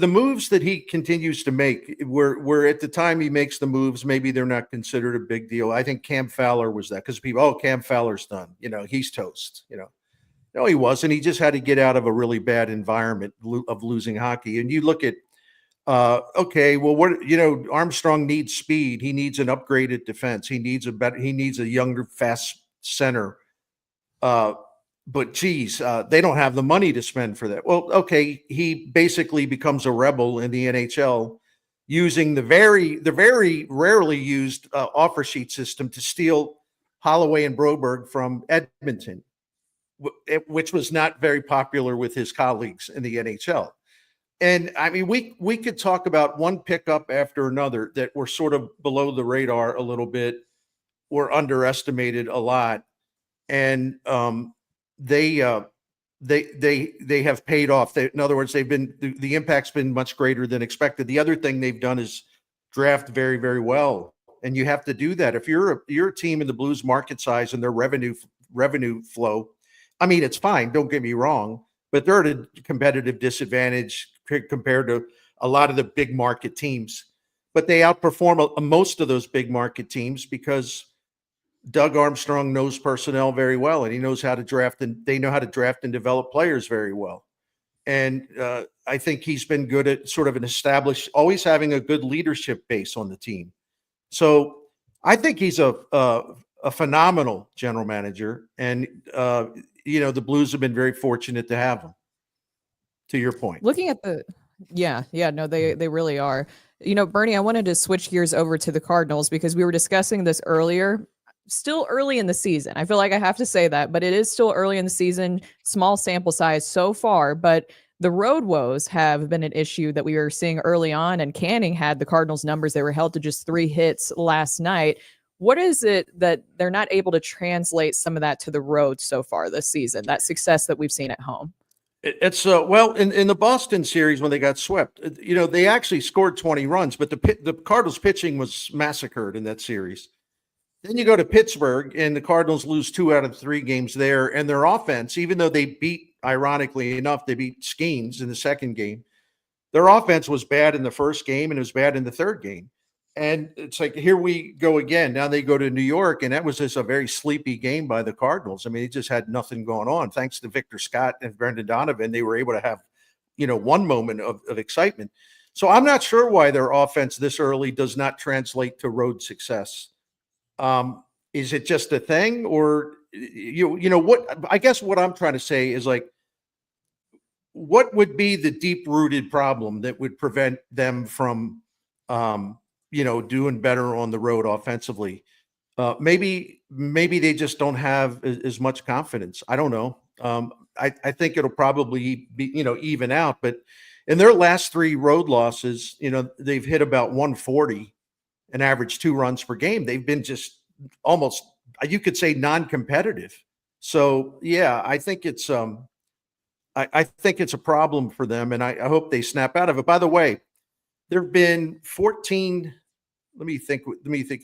moves that he continues to make, where at the time he makes the moves, maybe they're not considered a big deal. I think Cam Fowler was that, because people, oh, Cam Fowler's done. You know, he's toast. You know, no, he wasn't. He just had to get out of a really bad environment of losing hockey. And you look at, okay, well, what, you know, Armstrong needs speed. He needs an upgraded defense. He needs a younger, fast center. But geez, they don't have the money to spend for that. Well, okay, he basically becomes a rebel in the NHL using the very rarely used offer sheet system to steal Holloway and Broberg from Edmonton, which was not very popular with his colleagues in the NHL. And I mean, we could talk about one pickup after another that were sort of below the radar a little bit or underestimated a lot. And they have paid off. In other words, the impact's been much greater than expected. The other thing they've done is draft very, very well, and you have to do that if you're a team in the Blues market size and their revenue flow. I mean, it's fine. Don't get me wrong, but they're at a competitive disadvantage compared to a lot of the big market teams. But they outperform most of those big market teams because Doug Armstrong knows personnel very well, and he knows how to draft, and they know how to draft and develop players very well. And I think he's been good at sort of always having a good leadership base on the team. So I think he's a phenomenal general manager, and you know, the Blues have been very fortunate to have him. To your point, looking at no, they really are. You know, Bernie, I wanted to switch gears over to the Cardinals because we were discussing this earlier. Still early in the season. I feel like I have to say that, but it is still early in the season, small sample size so far, but the road woes have been an issue that we were seeing early on, and Canning had the Cardinals numbers. They were held to just 3 hits last night. What is it that they're not able to translate some of that to the road so far this season, that success that we've seen at home? It's well, in the Boston series when they got swept, you know, they actually scored 20 runs, but the Cardinals pitching was massacred in that series. Then you go to Pittsburgh, and the Cardinals lose 2 out of 3 games there. And their offense, even though they ironically enough, they beat Skeens in the second game, their offense was bad in the first game, and it was bad in the third game. And it's like, here we go again. Now they go to New York, and that was just a very sleepy game by the Cardinals. I mean, it just had nothing going on. Thanks to Victor Scott and Brendan Donovan, they were able to have, you know, one moment of excitement. So I'm not sure why their offense this early does not translate to road success. Is it just a thing, or you know what? I guess what I'm trying to say is, like, what would be the deep-rooted problem that would prevent them from, you know, doing better on the road offensively? Maybe they just don't have as much confidence. I don't know. I think it'll probably be, you know, even out. But in their last 3 road losses, you know, they've hit about 140. An average 2 runs per game. They've been just almost, you could say, non-competitive. So yeah, I think it's I think it's a problem for them, and I hope they snap out of it. By the way, there have been 14. Let me think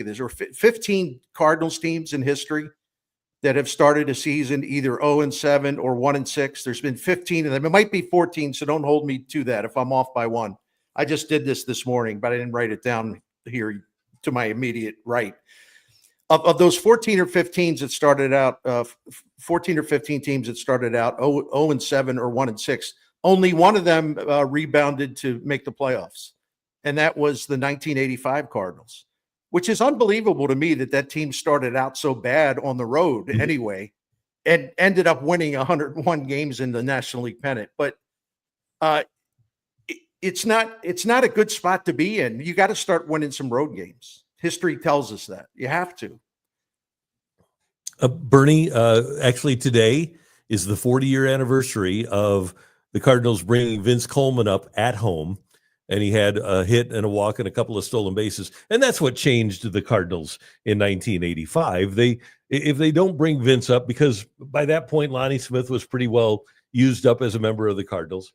of this. Or 15 Cardinals teams in history that have started a season either 0-7 or 1-6. There's been 15 of them. It might be 14, so don't hold me to that if I'm off by 1. I just did this morning, but I didn't write it down here to my immediate right. Of those 14 or 15 that started out, 14 or 15 teams that started out 0-7 or 1-6, only one of them rebounded to make the playoffs, and that was the 1985 Cardinals, which is unbelievable to me that team started out so bad on the road anyway, and ended up winning 101 games in the National League pennant. But it's not a good spot to be in. You got to start winning some road games. History tells us that you have to. Bernie, actually today is the 40-year anniversary of the Cardinals bringing Vince Coleman up at home, and he had a hit and a walk and a couple of stolen bases, and that's what changed the Cardinals in 1985. If they don't bring Vince up, because by that point Lonnie Smith was pretty well used up as a member of the Cardinals.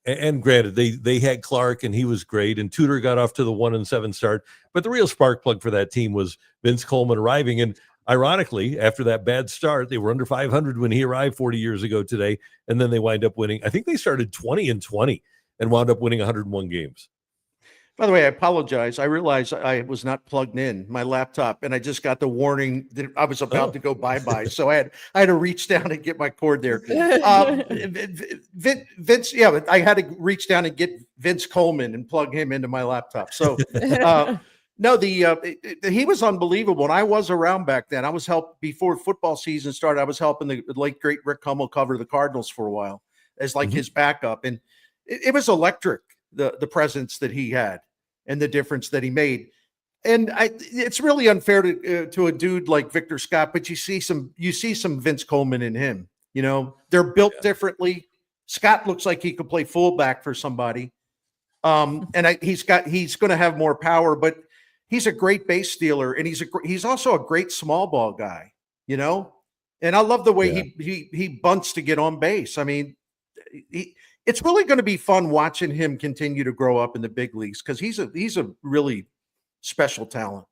And granted, they had Clark, and he was great, and Tudor got off to the 1-7 start. But the real spark plug for that team was Vince Coleman arriving. And ironically, after that bad start, they were under 500 when he arrived 40 years ago today, and then they wind up winning. I think they started 20-20 and wound up winning 101 games. By the way, I apologize. I realized I was not plugged in my laptop, and I just got the warning that I was about to go bye-bye. So I had to reach down and get my cord there. Vince, yeah, but I had to reach down and get Vince Coleman and plug him into my laptop. So no, he was unbelievable, and I was around back then. I was before football season started. I was helping the late great Rick Hummel cover the Cardinals for a while as like his backup, and it was electric. The presence that he had and the difference that he made. And it's really unfair to a dude like Victor Scott, but you see some Vince Coleman in him. You know, they're built differently. Scott looks like he could play fullback for somebody. And he's going to have more power, but he's a great base stealer, and he's also a great small ball guy, you know? And I love the way he bunts to get on base. I mean, it's really going to be fun watching him continue to grow up in the big leagues, because he's a really special talent.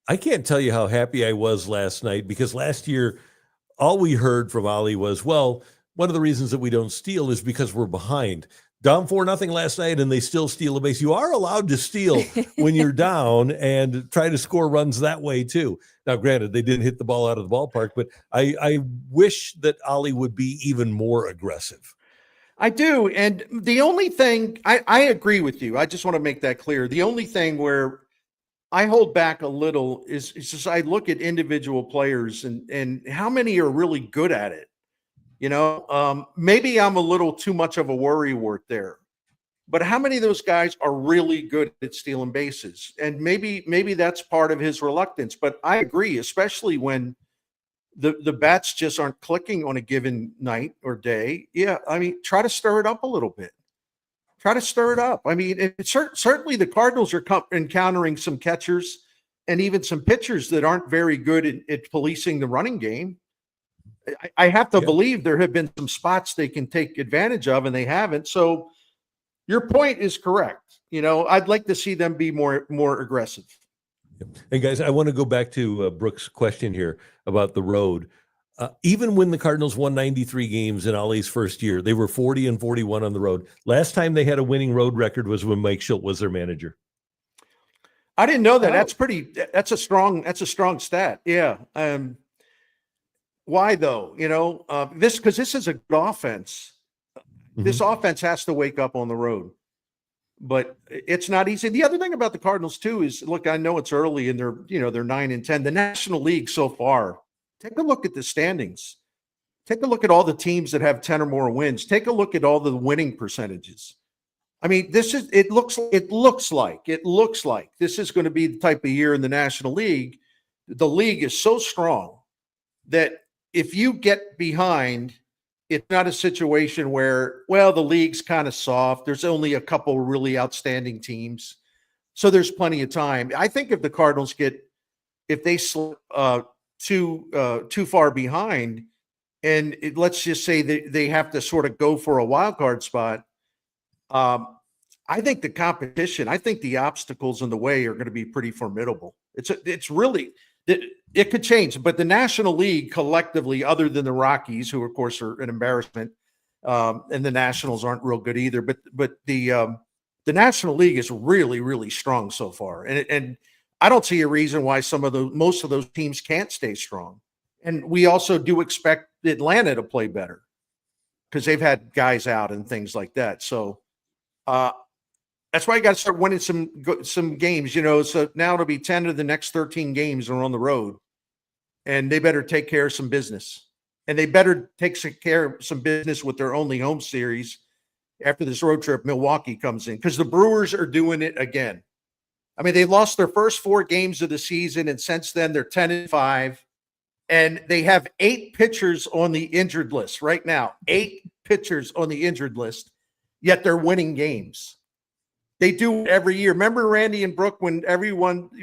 I can't tell you how happy I was last night, because last year, all we heard from Ollie was, well, one of the reasons that we don't steal is because we're behind. Down 4-0 last night, and they still steal a base. You are allowed to steal when you're down and try to score runs that way too. Now, granted, they didn't hit the ball out of the ballpark, but I wish that Ollie would be even more aggressive. I do. And the only thing, I agree with you. I just want to make that clear. The only thing where I hold back a little is just I look at individual players and how many are really good at it. You know, maybe I'm a little too much of a worrywart there, but how many of those guys are really good at stealing bases? And maybe that's part of his reluctance. But I agree, especially when the bats just aren't clicking on a given night or day. Yeah, I mean, try to stir it up a little bit. Try to stir it up. I mean, certainly the Cardinals are encountering some catchers and even some pitchers that aren't very good at policing the running game. I have to believe there have been some spots they can take advantage of, and they haven't. So your point is correct. You know, I'd like to see them be more aggressive. And guys, I want to go back to Brooke's question here about the road. Even when the Cardinals won 93 games in Ollie's first year, they were 40-41 on the road. Last time they had a winning road record was when Mike Schilt was their manager. I didn't know that. That's a strong stat. Yeah. Why though? You know, because this is a good offense. Mm-hmm. This offense has to wake up on the road. But it's not easy. The other thing about the Cardinals too is, look, I know it's early and they're 9-10. The National League so far, take a look at the standings. Take a look at all the teams that have 10 or more wins. Take a look at all the winning percentages. I mean, it looks like this is going to be the type of year in the National League. The league is so strong that if you get behind, it's not a situation where, well, the league's kind of soft. There's only a couple really outstanding teams. So there's plenty of time. I think if the Cardinals if they slip too far behind, and let's just say they have to sort of go for a wild card spot, I think the competition, I think the obstacles in the way are going to be pretty formidable. It's really, it could change, but the National League collectively, other than the Rockies, who of course are an embarrassment, and the Nationals aren't real good either, but the National League is really, really strong so far. And I don't see a reason why most of those teams can't stay strong. And we also do expect Atlanta to play better because they've had guys out and things like that. So that's why you got to start winning some games, so now it'll be 10 of the next 13 games are on the road, and they better take care of some business, and they better take care of some business with their only home series after this road trip. Milwaukee comes in because the Brewers are doing it again. I mean, they lost their first 4 games of the season, and since then they're 10-5, and they have 8 pitchers on the injured list right now, 8 pitchers on the injured list, yet they're winning games. They do it every year. Remember Randy and Brooke when a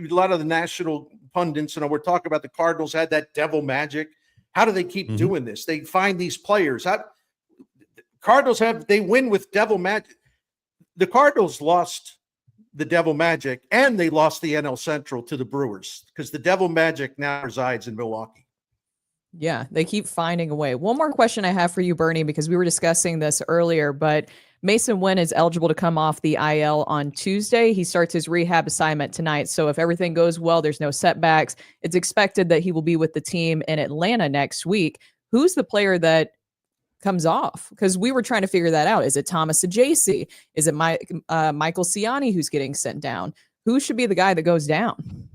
lot of the national pundits, we're talking about the Cardinals had that devil magic. How do they keep doing this? They find these players. Cardinals they win with devil magic. The Cardinals lost the devil magic and they lost the NL Central to the Brewers because the devil magic now resides in Milwaukee. Yeah, they keep finding a way. One more question I have for you, Bernie, because we were discussing this earlier, but Mason Wynn is eligible to come off the IL on Tuesday. He starts his rehab assignment tonight. So if everything goes well, there's no setbacks. It's expected that he will be with the team in Atlanta next week. Who's the player that comes off? Because we were trying to figure that out. Is it Thomas Saggese? Is it Michael Siani who's getting sent down? Who should be the guy that goes down?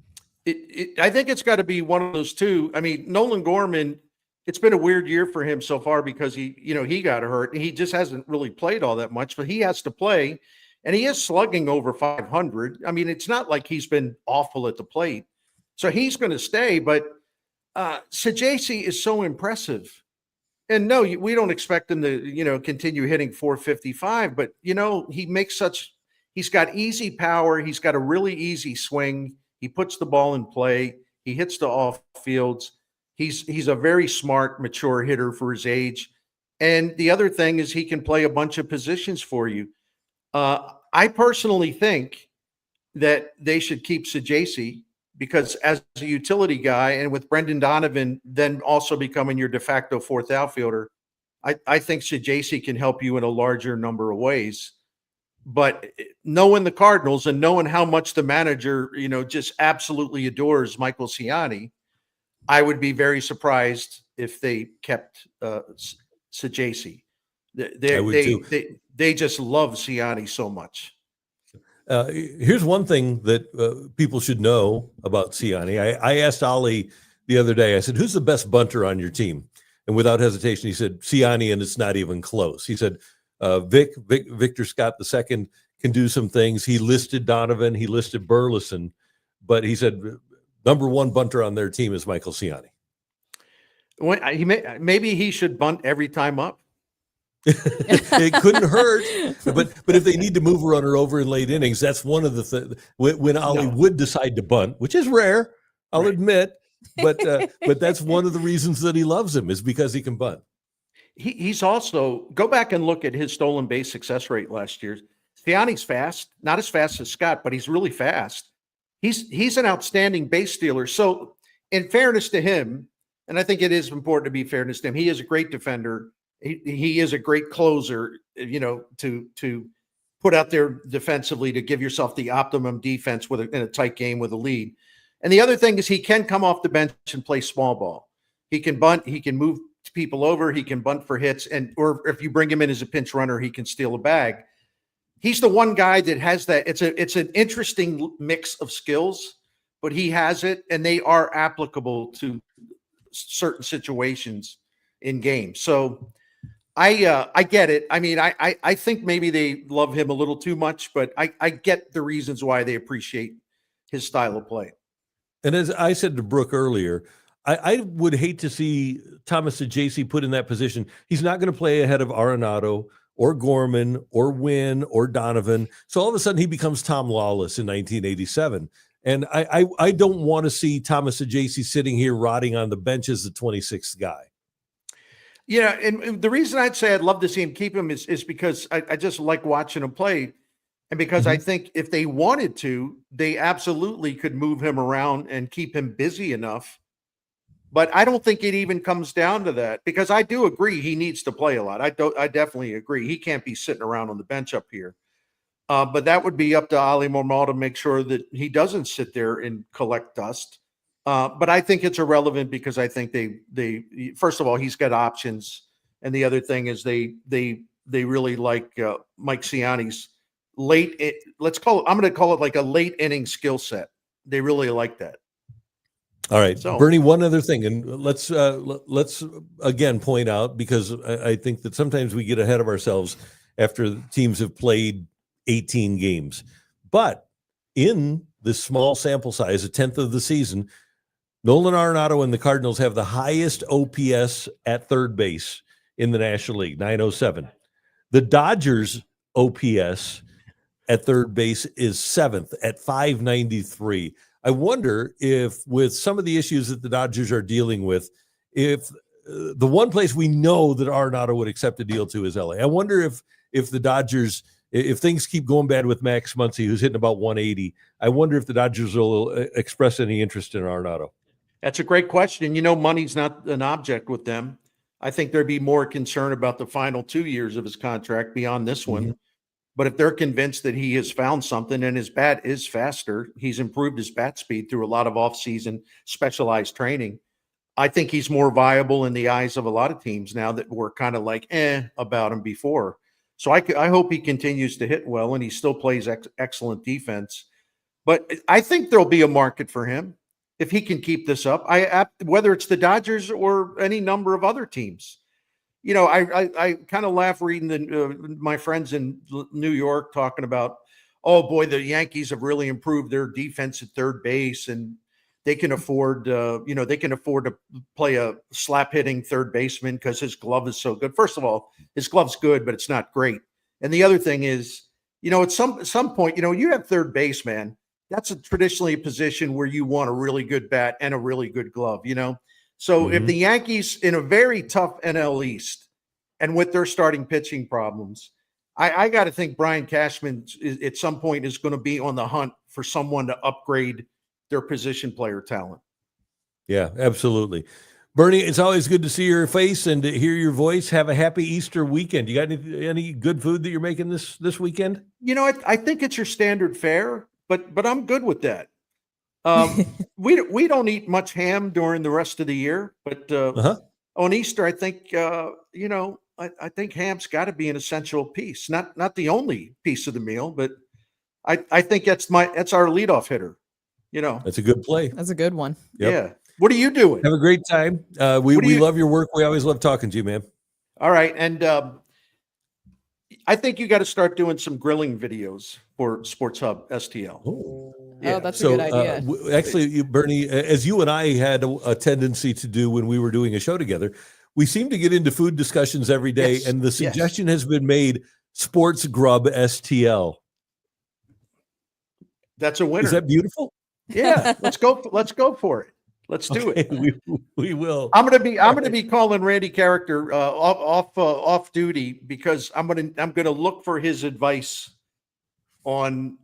I think it's got to be one of those two. I mean, Nolan Gorman, it's been a weird year for him so far because he got hurt. He just hasn't really played all that much, but he has to play, and he is slugging over 500. I mean, it's not like he's been awful at the plate. So he's going to stay, but Saggese is so impressive. And no, we don't expect him to, continue hitting 455, but he's got easy power. He's got a really easy swing. He puts the ball in play. He hits the off fields. He's a very smart, mature hitter for his age. And the other thing is he can play a bunch of positions for you. I personally think that they should keep Saggese because as a utility guy and with Brendan Donovan then also becoming your de facto fourth outfielder, I think Saggese can help you in a larger number of ways. But knowing the Cardinals and knowing how much the manager, just absolutely adores Michael Siani, I would be very surprised if they kept Saggese. They just love Siani so much. Here's one thing that people should know about Siani. I asked Ollie the other day, I said, who's the best bunter on your team? And without hesitation, he said, Siani, and it's not even close. He said, Victor Scott II can do some things. He listed Donovan, he listed Burleson, but he said number one bunter on their team is Michael Siani. Maybe he should bunt every time up. It couldn't hurt, but if they need to move a runner over in late innings, that's one of the things. When Ollie would decide to bunt, which is rare, I'll admit, but that's one of the reasons that he loves him is because he can bunt. He's also, go back and look at his stolen base success rate last year. Siani's fast, not as fast as Scott, but he's really fast. He's an outstanding base stealer. So in fairness to him, and I think it is important to be fairness to him, he is a great defender. He is a great closer, to put out there defensively to give yourself the optimum defense in a tight game with a lead. And the other thing is he can come off the bench and play small ball. He can bunt. He can move people over. He can bunt for hits. Or if you bring him in as a pinch runner, he can steal a bag. He's the one guy that has that. It's an interesting mix of skills, but he has it, and they are applicable to certain situations in games. So I get it. I mean, I think maybe they love him a little too much, but I get the reasons why they appreciate his style of play. And as I said to Brooke earlier, I would hate to see Thomas Saggese put in that position. He's not going to play ahead of Arenado or Gorman or Wynn or Donovan. So all of a sudden he becomes Tom Lawless in 1987. And I don't want to see Thomas Saggese sitting here rotting on the bench as the 26th guy. Yeah, and the reason I'd say I'd love to see him keep him is because I just like watching him play. And because I think if they wanted to, they absolutely could move him around and keep him busy enough. But I don't think it even comes down to that, because I do agree he needs to play a lot. I definitely agree. He can't be sitting around on the bench up here. But that would be up to Ali Marmol to make sure that he doesn't sit there and collect dust. But I think it's irrelevant because I think they first of all, he's got options. And the other thing is they really like Mike Siani's I'm going to call it like a late inning skill set. They really like that. All right, So, Bernie, one other thing, and let's again point out, because I think that sometimes we get ahead of ourselves after teams have played 18 games. But in this small sample size, a tenth of the season, Nolan Arenado and the Cardinals have the highest OPS at third base in the National League, 907. The Dodgers' OPS at third base is 7th at 593. I wonder if, with some of the issues that the Dodgers are dealing with, if the one place we know that Arenado would accept a deal to is LA. I wonder if the Dodgers, if things keep going bad with Max Muncy, who's hitting about 180, I wonder if the Dodgers will express any interest in Arenado. that's a great question. Money's not an object with them. I think there'd be more concern about the final 2 years of his contract beyond this one. Mm-hmm. But if they're convinced that he has found something and his bat is faster, he's improved his bat speed through a lot of off-season specialized training. I think he's more viable in the eyes of a lot of teams now that were kind of like about him before. So I hope he continues to hit well and he still plays excellent defense. But I think there'll be a market for him if he can keep this up. Whether it's the Dodgers or any number of other teams. I kind of laugh reading my friends in New York talking about, oh boy, the Yankees have really improved their defense at third base, and they can afford, to play a slap hitting third baseman because his glove is so good. First of all, his glove's good, but it's not great. And the other thing is, at some point, you have third base, man. That's traditionally a position where you want a really good bat and a really good glove. So if the Yankees, in a very tough NL East and with their starting pitching problems, I got to think Brian Cashman at some point is going to be on the hunt for someone to upgrade their position player talent. Yeah, absolutely. Bernie, it's always good to see your face and to hear your voice. Have a happy Easter weekend. You got any good food that you're making this weekend? I think it's your standard fare, but I'm good with that. We don't eat much ham during the rest of the year, but on Easter, I think I think ham's got to be an essential piece, not the only piece of the meal, but I think that's our leadoff hitter. That's a good play. That's a good one. Yep. Yeah. What are you doing? Have a great time. We love your work. We always love talking to you, man. All right, and I think you got to start doing some grilling videos for Sports Hub STL. Oh, that's a good idea. Actually, Bernie, as you and I had a tendency to do when we were doing a show together, we seem to get into food discussions every day, and the suggestion has been made: Sports Grub STL. That's a winner. Is that beautiful? Yeah, let's go for it. Let's do it. We will. I'm gonna be calling Randy Karraker off duty because I'm gonna look for his advice on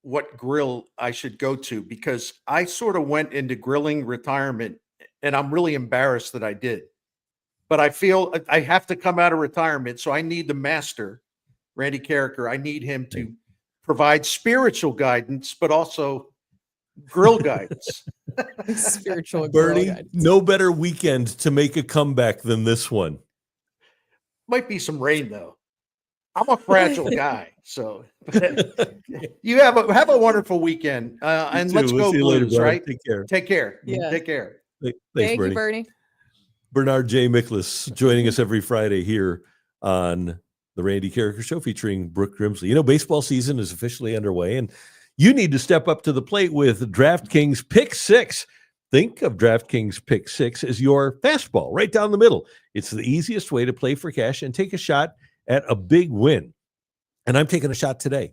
what grill I should go to, because I sort of went into grilling retirement and I'm really embarrassed that I did. But I feel I have to come out of retirement, so I need the master, Randy Karraker. I need him to provide spiritual guidance, but also grill guidance. Spiritual Bernie, grill guidance. No better weekend to make a comeback than this one. Might be some rain though. I'm a fragile guy, so you have a wonderful weekend, and let's go Blues, later, right? Take care. Take care. Yeah. Take care. Thanks, Thank Bernie. you, Bernie. Bernard J. Miklasz joining us every Friday here on the Randy Karraker Show, featuring Brooke Grimsley. Baseball season is officially underway, and you need to step up to the plate with DraftKings Pick 6. Think of DraftKings Pick 6 as your fastball right down the middle. It's the easiest way to play for cash and take a shot at a big win. And I'm taking a shot today.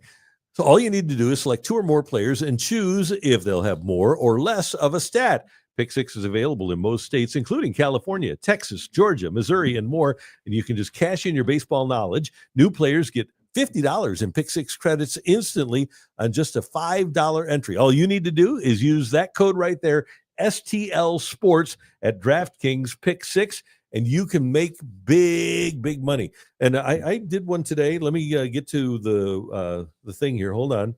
So all you need to do is select 2 or more players and choose if they'll have more or less of a stat. Pick 6 is available in most states, including California, Texas, Georgia, Missouri, and more. And you can just cash in your baseball knowledge. New players get $50 in Pick 6 credits instantly on just a $5 entry. All you need to do is use that code right there, STL Sports, at DraftKings Pick 6, and you can make big money. And I did one today. Let me get to the thing here. Hold on.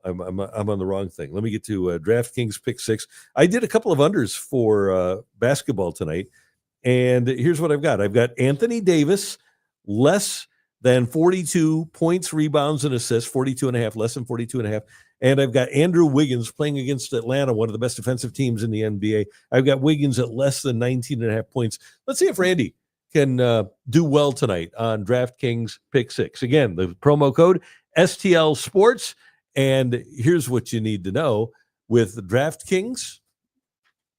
I'm on the wrong thing. Let me get to DraftKings Pick 6. I did a couple of unders for basketball tonight, and here's what I've got. I've got Anthony Davis less than 42 points, rebounds, and assists, 42.5, less than 42.5. And I've got Andrew Wiggins playing against Atlanta, one of the best defensive teams in the NBA. I've got Wiggins at less than 19.5 points. Let's see if Randy can do well tonight on DraftKings Pick 6. Again, the promo code STL Sports. And here's what you need to know. With DraftKings,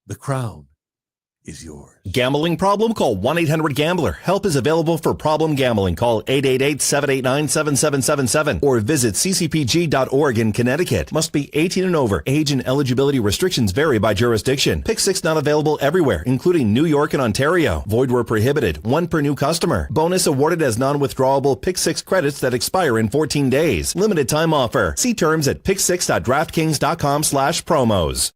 the crown is yours. Gambling problem? Call 1-800-GAMBLER. Help is available for problem gambling. Call 888-789-7777 or visit ccpg.org in Connecticut. Must be 18 and over. Age and eligibility restrictions vary by jurisdiction. Pick 6 not available everywhere, including New York and Ontario. Void where prohibited. 1 per new customer. Bonus awarded as non-withdrawable Pick 6 credits that expire in 14 days. Limited time offer. See terms at pick6.draftkings.com/promos.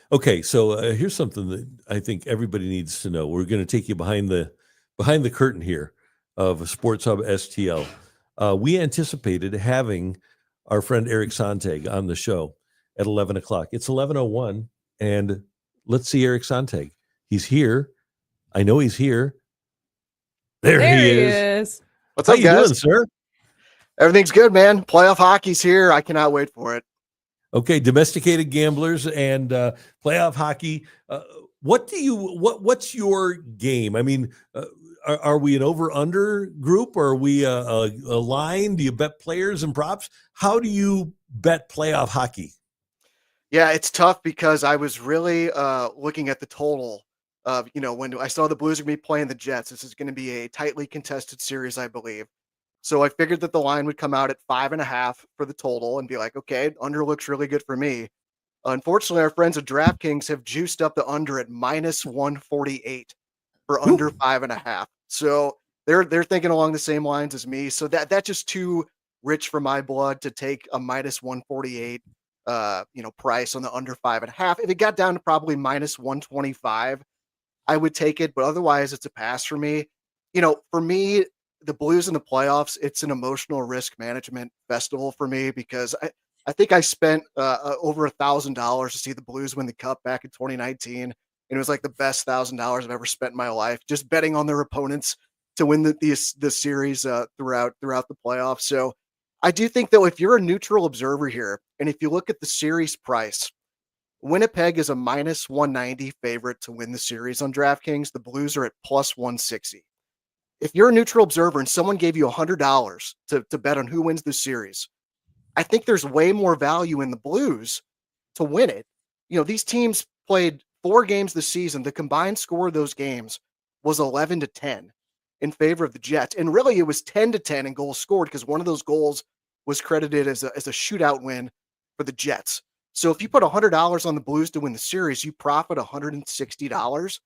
Okay, so here's something that I think everybody needs to know. We're going to take you behind the curtain here of Sports Hub STL. We anticipated having our friend Eric Sontag on the show at 11 o'clock. It's 11:01, and let's see Eric Sontag. He's here. I know he's here. There he is. What's How up, you guys? doing, sir? Everything's good, man. Playoff hockey's here. I cannot wait for it. Okay, Domesticated Gamblers and playoff hockey. What's your game? I mean, are we an over-under group, or are we a line? Do you bet players and props? How do you bet playoff hockey? Yeah, it's tough because I was really looking at the total of, when I saw the Blues are going to be playing the Jets. This is going to be a tightly contested series, I believe. So I figured that the line would come out at 5.5 for the total and be like, okay, under looks really good for me. Unfortunately, our friends at DraftKings have juiced up the under at -148 for under 5.5. So they're thinking along the same lines as me. So that's just too rich for my blood to take a -148 price on the under 5.5. If it got down to probably -125, I would take it, but otherwise it's a pass for me. For me, the Blues in the playoffs, it's an emotional risk management festival for me because I think I spent over $1,000 to see the Blues win the Cup back in 2019. And it was like the best $1,000 I've ever spent in my life, just betting on their opponents to win the series throughout the playoffs. So I do think, though, if you're a neutral observer here, and if you look at the series price, Winnipeg is a -190 favorite to win the series on DraftKings. The Blues are at +160. If you're a neutral observer and someone gave you $100 to bet on who wins the series, I think there's way more value in the Blues to win it. These teams played 4 games this season. The combined score of those games was 11-10 in favor of the Jets. And really, it was 10-10 in goals scored because one of those goals was credited as a shootout win for the Jets. So if you put $100 on the Blues to win the series, you profit $160.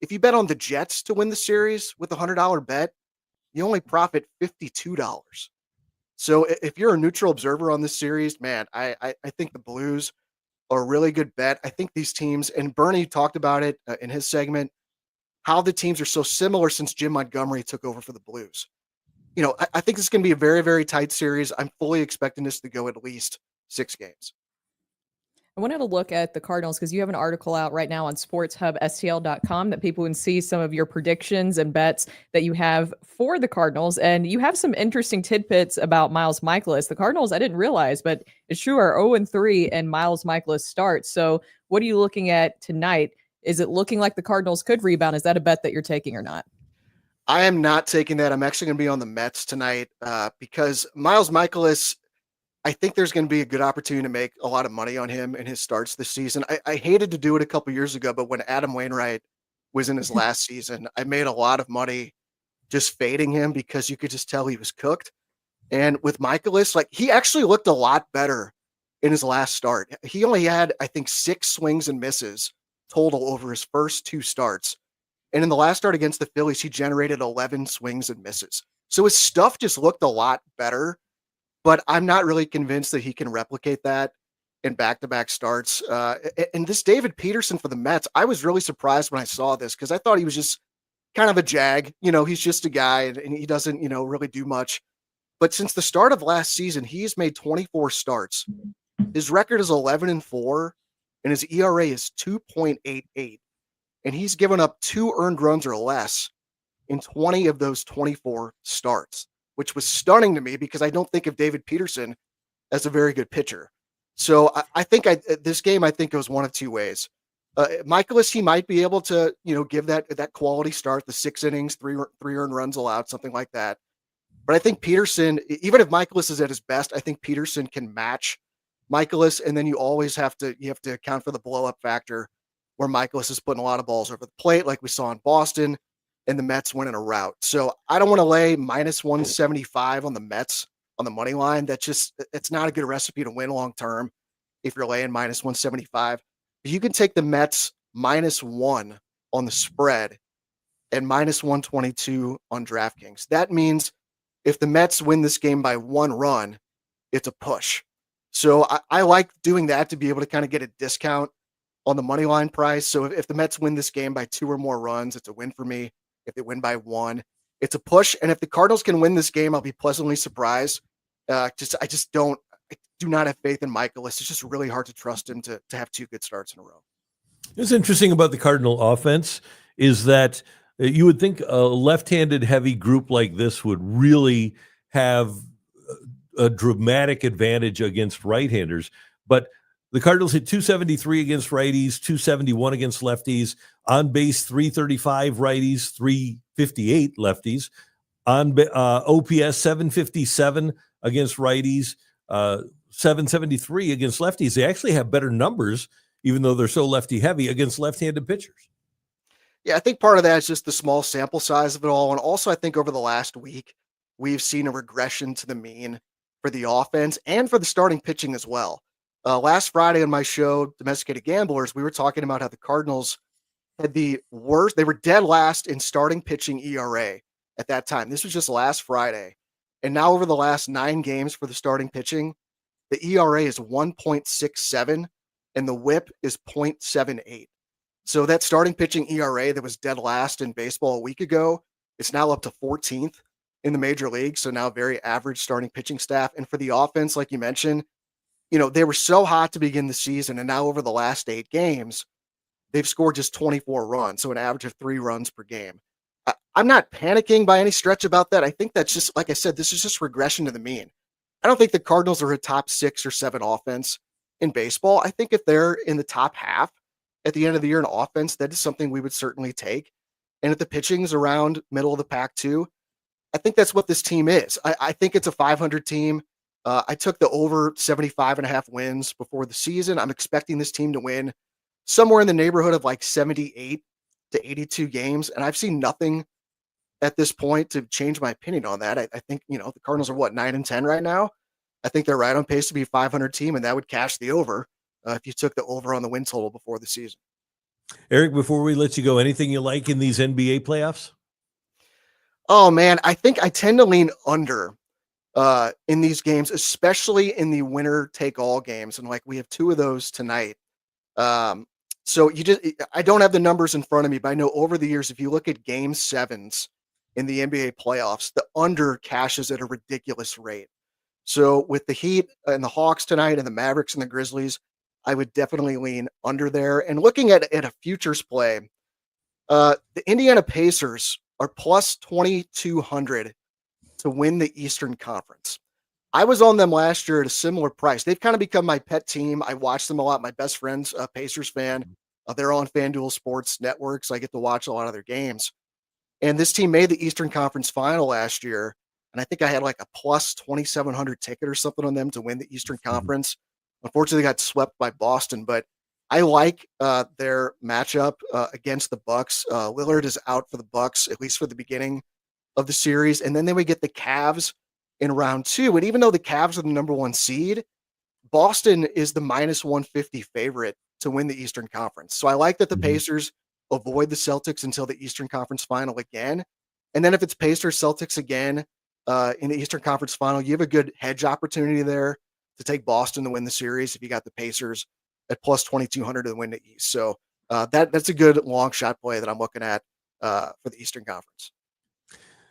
If you bet on the Jets to win the series with a $100 bet, you only profit $52. So if you're a neutral observer on this series, man, I think the Blues are a really good bet. I think these teams, and Bernie talked about it in his segment, how the teams are so similar since Jim Montgomery took over for the Blues. I think this is going to be a very, very tight series. I'm fully expecting this to go at least 6 games. I wanted to look at the Cardinals because you have an article out right now on sportshubstl.com that people can see some of your predictions and bets that you have for the Cardinals. And you have some interesting tidbits about Miles Miklasz. The Cardinals, I didn't realize, but it's true, are 0-3 and Miles Miklasz starts. So what are you looking at tonight? Is it looking like the Cardinals could rebound? Is that a bet that you're taking or not? I am not taking that. I'm actually going to be on the Mets tonight because Miles Miklasz, I think there's going to be a good opportunity to make a lot of money on him in his starts this season. I hated to do it a couple years ago, but when Adam Wainwright was in his last season, I made a lot of money just fading him because you could just tell he was cooked. And with Miklasz, he actually looked a lot better in his last start. He only had, I think, 6 swings and misses total over his first 2 starts. And in the last start against the Phillies, he generated 11 swings and misses. So his stuff just looked a lot better. But I'm not really convinced that he can replicate that in back-to-back starts. And this David Peterson for the Mets, I was really surprised when I saw this because I thought he was just kind of a jag. He's just a guy and he doesn't, really do much. But since the start of last season, he's made 24 starts. His record is 11-4, and his ERA is 2.88. And he's given up 2 earned runs or less in 20 of those 24 starts, which was stunning to me because I don't think of David Peterson as a very good pitcher. So I think this game, I think, goes one of two ways. Miklasz, he might be able to, give that quality start, the 6 innings, three earned runs allowed, something like that. But I think Peterson, even if Miklasz is at his best, I think Peterson can match Miklasz, and then you always have to account for the blow-up factor where Miklasz is putting a lot of balls over the plate, like we saw in Boston, and the Mets winning a rout. So I don't want to lay minus 175 on the Mets on the money line. It's not a good recipe to win long term if you're laying minus 175. You can take the Mets -1 on the spread and minus 122 on DraftKings. That means if the Mets win this game by 1 run, it's a push. So I like doing that to be able to kind of get a discount on the money line price. So if the Mets win this game by 2 or more runs, it's a win for me. If they win by 1, it's a push. And if the Cardinals can win this game, I'll be pleasantly surprised. I do not have faith in Michaelis. It's just really hard to trust him to have 2 good starts in a row. What's interesting about the Cardinal offense is that you would think a left-handed heavy group like this would really have a dramatic advantage against right-handers, but the Cardinals hit 273 against righties, 271 against lefties, on base 335 righties, 358 lefties, on OPS 757 against righties, 773 against lefties. They actually have better numbers, even though they're so lefty heavy, against left-handed pitchers. Yeah, I think part of that is just the small sample size of it all. And also, I think over the last week, we've seen a regression to the mean for the offense and for the starting pitching as well. Last Friday on my show, Domesticated Gamblers, we were talking about how the Cardinals had the worst. They were dead last in starting pitching ERA at that time. This was just last Friday. And now over the last 9 games for the starting pitching, the ERA is 1.67 and the whip is 0.78. So that starting pitching ERA that was dead last in baseball a week ago, it's now up to 14th in the major league. So now very average starting pitching staff. And for the offense, like you mentioned, they were so hot to begin the season. And now over the last 8 games, they've scored just 24 runs. So an average of 3 runs per game. I'm not panicking by any stretch about that. I think that's just, like I said, this is just regression to the mean. I don't think the Cardinals are a top 6 or 7 offense in baseball. I think if they're in the top half at the end of the year in offense, that is something we would certainly take. And if the pitching's around middle of the pack too, I think that's what this team is. I think it's a 500 team. I took the over 75.5 wins before the season. I'm expecting this team to win somewhere in the neighborhood of like 78 to 82 games. And I've seen nothing at this point to change my opinion on that. I think, the Cardinals are 9-10 right now. I think they're right on pace to be a 500 team, and that would cash the over if you took the over on the win total before the season. Eric, before we let you go, anything you like in these NBA playoffs? Oh man, I think I tend to lean under in these games, especially in the winner take all games. And like we have 2 of those tonight. So I don't have the numbers in front of me, but I know over the years, if you look at game 7s in the NBA playoffs, the under cashes at a ridiculous rate. So with the Heat and the Hawks tonight and the Mavericks and the Grizzlies, I would definitely lean under there. And looking at a futures play, the Indiana Pacers are plus 2,200 to win the Eastern Conference. I was on them last year at a similar price. They've kind of become my pet team. I watch them a lot. My best friend's a Pacers fan. They're on FanDuel Sports Network, so I get to watch a lot of their games. And this team made the Eastern Conference final last year. And I think I had like a plus 2,700 ticket or something on them to win the Eastern Conference. Unfortunately, they got swept by Boston, but I like their matchup against the Bucks. Lillard is out for the Bucks, at least for the beginning of the series. And then we get the Cavs in round 2. And even though the Cavs are the number 1 seed, Boston is the minus 150 favorite to win the Eastern Conference. So I like that the Pacers avoid the Celtics until the Eastern Conference final again. And then if it's Pacers Celtics again in the Eastern Conference final, you have a good hedge opportunity there to take Boston to win the series if you got the Pacers at plus 2,200 to win the East. So that's a good long shot play that I'm looking at for the Eastern Conference.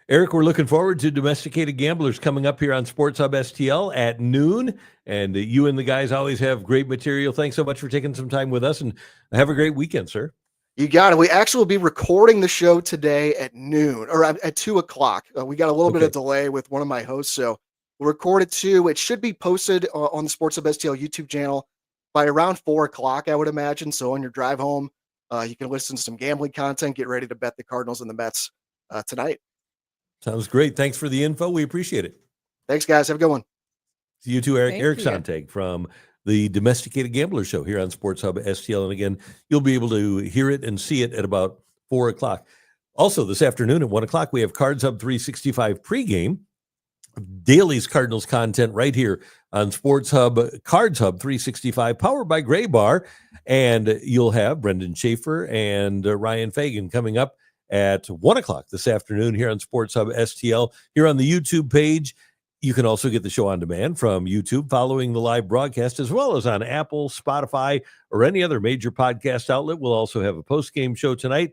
Eric, we're looking forward to Domesticated Gamblers coming up here on Sports Hub STL at noon. And you and the guys always have great material. Thanks so much for taking some time with us, and have a great weekend, sir. You got it. We actually will be recording the show today at noon or at 2 o'clock. We got a little bit of delay with one of my hosts, so we'll record at 2. It should be posted on the Sports Hub STL YouTube channel by around 4 o'clock, I would imagine. So on your drive home, you can listen to some gambling content, get ready to bet the Cardinals and the Mets tonight. Sounds great. Thanks for the info. We appreciate it. Thanks, guys. Have a good one. See you too, Eric. Thank Eric you. Sontag from the Domesticated Gamblers show here on Sports Hub STL. And again, you'll be able to hear it and see it at about 4 o'clock. Also, this afternoon at 1 o'clock, we have Cards Hub 365 pregame. Daily's Cardinals content right here on Sports Hub, Cards Hub 365, powered by Gray Bar. And you'll have Brendan Schaefer and Ryan Fagan coming up at 1 o'clock this afternoon here on Sports Hub STL. Here on the YouTube page, you can also get the show on demand from YouTube following the live broadcast, as well as on Apple, Spotify, or any other major podcast outlet. We'll also have a post-game show tonight.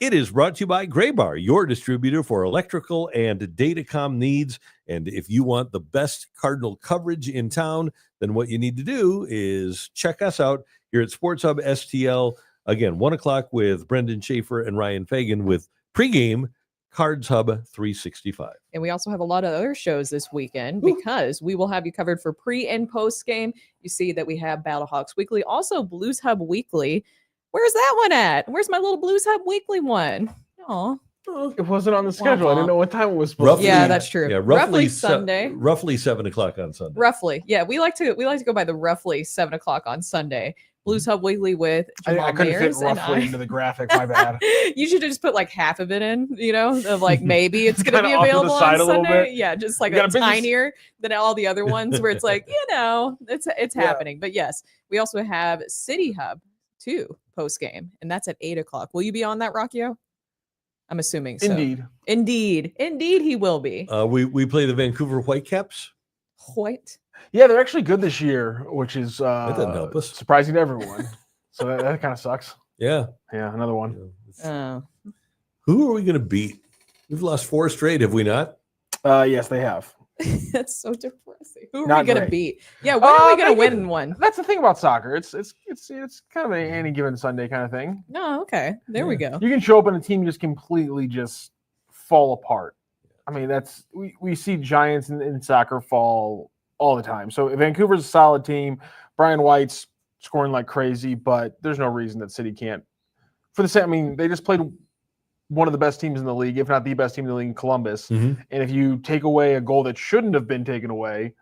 It is brought to you by Gray Bar, your distributor for electrical and datacom needs. And if you want the best Cardinal coverage in town, then what you need to do is check us out here at Sports Hub STL. Again, 1 o'clock with Brendan Schaefer and Ryan Fagan with pregame Cards Hub 365. And we also have a lot of other shows this weekend because we will have you covered for pre and post game. You see that we have Battlehawks Weekly, also Blues Hub Weekly. Where's that one at? Where's my little Blues Hub Weekly one? Oh, It wasn't on the schedule. I didn't know what time it was supposed Roughly- to yeah, be. that's true. Yeah, roughly Sunday. Roughly 7 o'clock on Sunday. Roughly, yeah. We like to go by the roughly 7 o'clock on Sunday. Blues Hub Weekly with Jamal I couldn't fit Mayers and roughly I. into the graphic. My bad. You should have just put like half of it in, of like maybe it's going to be Kinda off to the available side on a little Sunday. bit. Yeah, just like You got a a business- tinier than all the other ones where it's like, it's happening. But yes, we also have City Hub too post game, and that's at 8 o'clock. Will you be on that, Rockio? I'm assuming so. Indeed, he will be. We play the Vancouver Whitecaps. White. Yeah, they're actually good this year, which is That doesn't help us. surprising to everyone. So that kind of sucks. Yeah. Yeah, another one. Oh. Who are we going to beat? We've lost 4 straight, have we not? Yes, they have. That's so depressing. Who are Not we gonna great. beat? Yeah, when are we gonna thank you. win one? That's the thing about soccer. It's kind of an any given Sunday kind of thing. No, okay. There we go. You can show up and a team just completely just fall apart. I mean, we see giants in soccer fall all the time. So Vancouver's a solid team. Brian White's scoring like crazy, but there's no reason that City can't. For the same, I mean, they just played one of the best teams in the league, if not the best team in the league in Columbus. Mhm. And if you take away a goal that shouldn't have been taken away,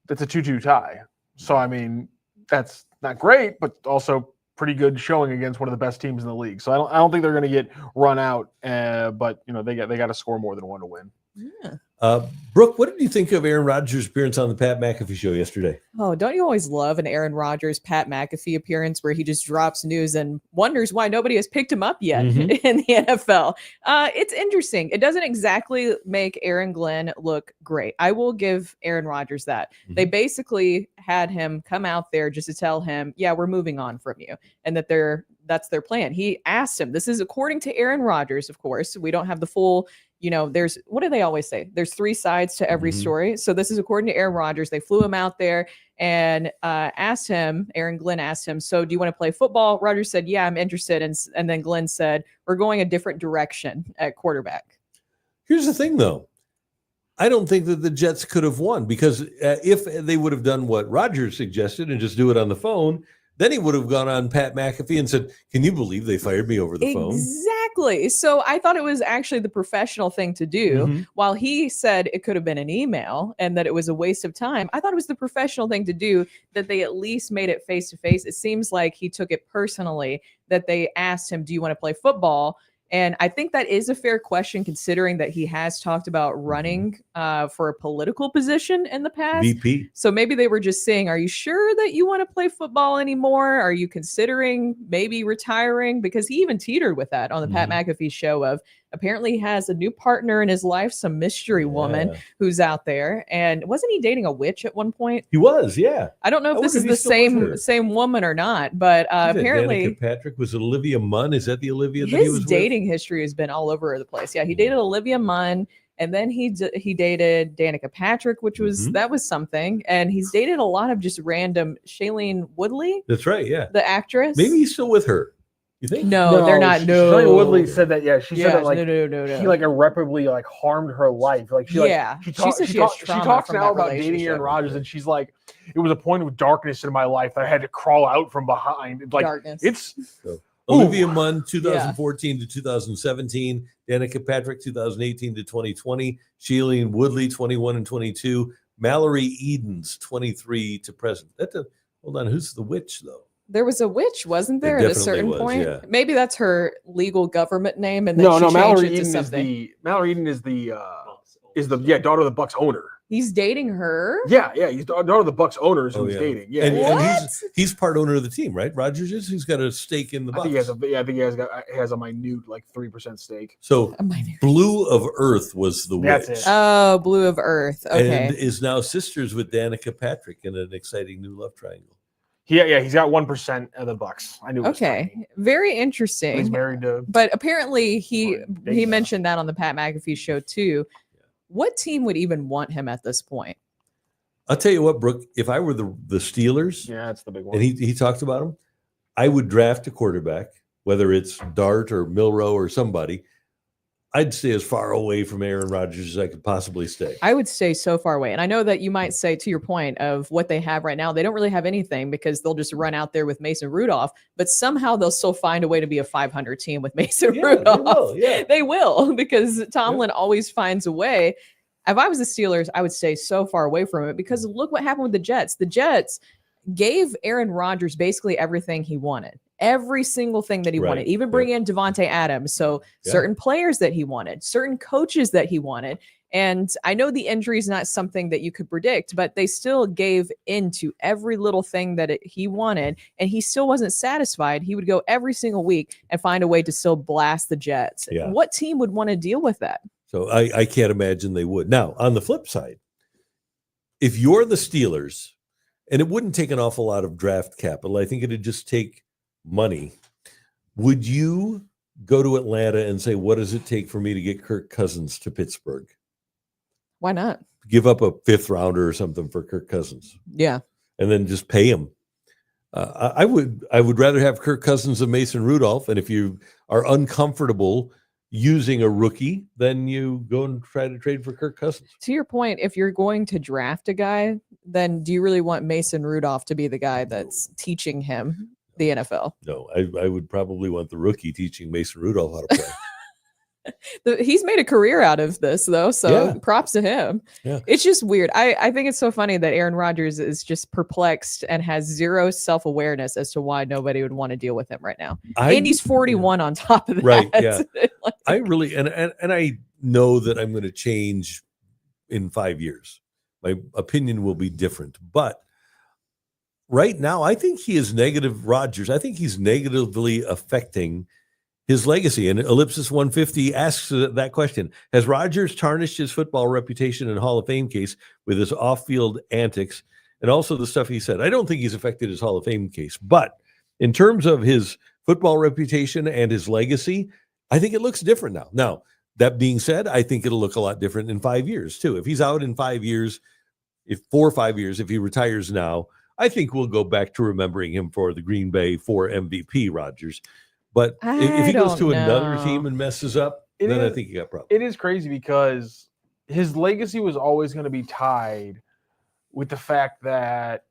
that's a 2-2 tie. So, I mean, that's not great, but also pretty good showing against one of the best teams in the league. So I don't think they're going to get run out, but they got to score more than one to win. Yeah. Brooke, what did you think of Aaron Rodgers' appearance on the Pat McAfee show yesterday? Oh, don't you always love an Aaron Rodgers, Pat McAfee appearance where he just drops news and wonders why nobody has picked him up yet in the NFL? It's interesting. It doesn't exactly make Aaron Glenn look great. I will give Aaron Rodgers that. They basically had him come out there just to tell him, yeah, we're moving on from you, and that that's their plan. He asked him, this is according to Aaron Rodgers, of course. We don't have the full, there's, what do they always say? There's 3 sides to every story. So this is according to Aaron Rodgers. They flew him out there and Aaron Glenn asked him, so do you want to play football? Rodgers said, yeah, I'm interested. And then Glenn said, we're going a different direction at quarterback. Here's the thing, though. I don't think that the Jets could have won because if they would have done what Rodgers suggested and just do it on the phone, then he would have gone on Pat McAfee and said, can you believe they fired me over the phone? Exactly. So I thought it was actually the professional thing to do. While he said it could have been an email and that it was a waste of time, I thought it was the professional thing to do, that they at least made it face to face. It seems like he took it personally that they asked him, do you want to play football? And I think that is a fair question, considering that he has talked about running for a political position in the past. VP. So maybe they were just saying, are you sure that you want to play football anymore? Are you considering maybe retiring? Because he even teetered with that on the Pat McAfee show of, apparently he has a new partner in his life, some mystery woman who's out there. And wasn't he dating a witch at one point? He was, yeah. I don't know if I this wonder is if the he's still with her. same woman or not, but apparently Danica Patrick was it Olivia Munn. Is that the Olivia that he his was dating history has been all over the place. Yeah, he dated Olivia Munn. And then he dated Danica Patrick, which was that was something. And he's dated a lot of just random Shailene Woodley. That's right. Yeah, the actress. Maybe he's still with her. You think? No, they're not. No, Shailene Woodley said that. Yeah, she said that like no. he like irreparably like harmed her life. Like she she talks now about dating Aaron Rodgers, and she's like, it was a point of darkness in my life that I had to crawl out from behind. Like darkness. It's. Olivia Munn, 2014 to 2017. Danica Patrick, 2018 to 2020. Shailene Woodley, 21 and 22. Mallory Edens, 23 to present. Hold on, who's the witch though? There was a witch, wasn't there, There at a certain definitely was, point? yeah. Maybe that's her legal government name, and then No, she changed Mallory it to Eden something. Mallory Eden is the daughter of the Bucks owner. He's dating her. Yeah, he's daughter of the Bucks owners who he's dating. Yeah, and he's part owner of the team, right? Rodgers is. He's got a stake in the Bucks. I think he has a minute like 3% stake. So Blue of Earth was the That's witch. it. Oh, Blue of Earth. Okay. And is now sisters with Danica Patrick in an exciting new love triangle. Yeah, he's got 1% of the Bucks. I knew. It was Okay, very interesting. He's married to. But apparently he mentioned that on the Pat McAfee show too. What team would even want him at this point? I'll tell you what, Brooke, if I were the Steelers, that's the big one. And he talked about them, I would draft a quarterback, whether it's Dart or Milrow or somebody. I'd stay as far away from Aaron Rodgers as I could possibly stay. I would stay so far away. And I know that you might say, to your point of what they have right now, they don't really have anything because they'll just run out there with Mason Rudolph, but somehow they'll still find a way to be a 500 team with Mason Rudolph. They will, because Tomlin always finds a way. If I was the Steelers, I would stay so far away from it because look what happened with the Jets. The Jets gave Aaron Rodgers basically everything he wanted. Every single thing that he wanted, even bring in Devontae Adams. So certain players that he wanted, certain coaches that he wanted. And I know the injury is not something that you could predict, but they still gave into every little thing that he wanted. And he still wasn't satisfied. He would go every single week and find a way to still blast the Jets. Yeah. What team would want to deal with that? So I can't imagine they would. Now, on the flip side, if you're the Steelers, and it wouldn't take an awful lot of draft capital, I think it'd just take money. Would you go to Atlanta and say, what does it take for me to get Kirk Cousins to Pittsburgh? Why not? Give up a 5th rounder or something for Kirk Cousins. Yeah. And then just pay him. I would rather have Kirk Cousins than Mason Rudolph. And if you are uncomfortable using a rookie, then you go and try to trade for Kirk Cousins. To your point, if you're going to draft a guy, then do you really want Mason Rudolph to be the guy that's teaching him the NFL? No, I would probably want the rookie teaching Mason Rudolph how to play. He's made a career out of this, though, so props to him. Yeah. It's just weird. I think it's so funny that Aaron Rodgers is just perplexed and has zero self-awareness as to why nobody would want to deal with him right now. And he's 41 on top of that. Right, yeah. I really, and I know that I'm going to change in 5 years. My opinion will be different, but right now, I think he is negative. Rodgers, I think he's negatively affecting his legacy. And Ellipsis 150 asks that question. Has Rodgers tarnished his football reputation in Hall of Fame case with his off-field antics and also the stuff he said? I don't think he's affected his Hall of Fame case, but in terms of his football reputation and his legacy, I think it looks different now. Now, that being said, I think it'll look a lot different in 5 years too. If he's out in 5 years, 4 or 5 years, if he retires now, I think we'll go back to remembering him for the Green Bay 4 MVP Rodgers. But if he goes to another team and messes up, then I think he got problems. It is crazy because his legacy was always going to be tied with the fact that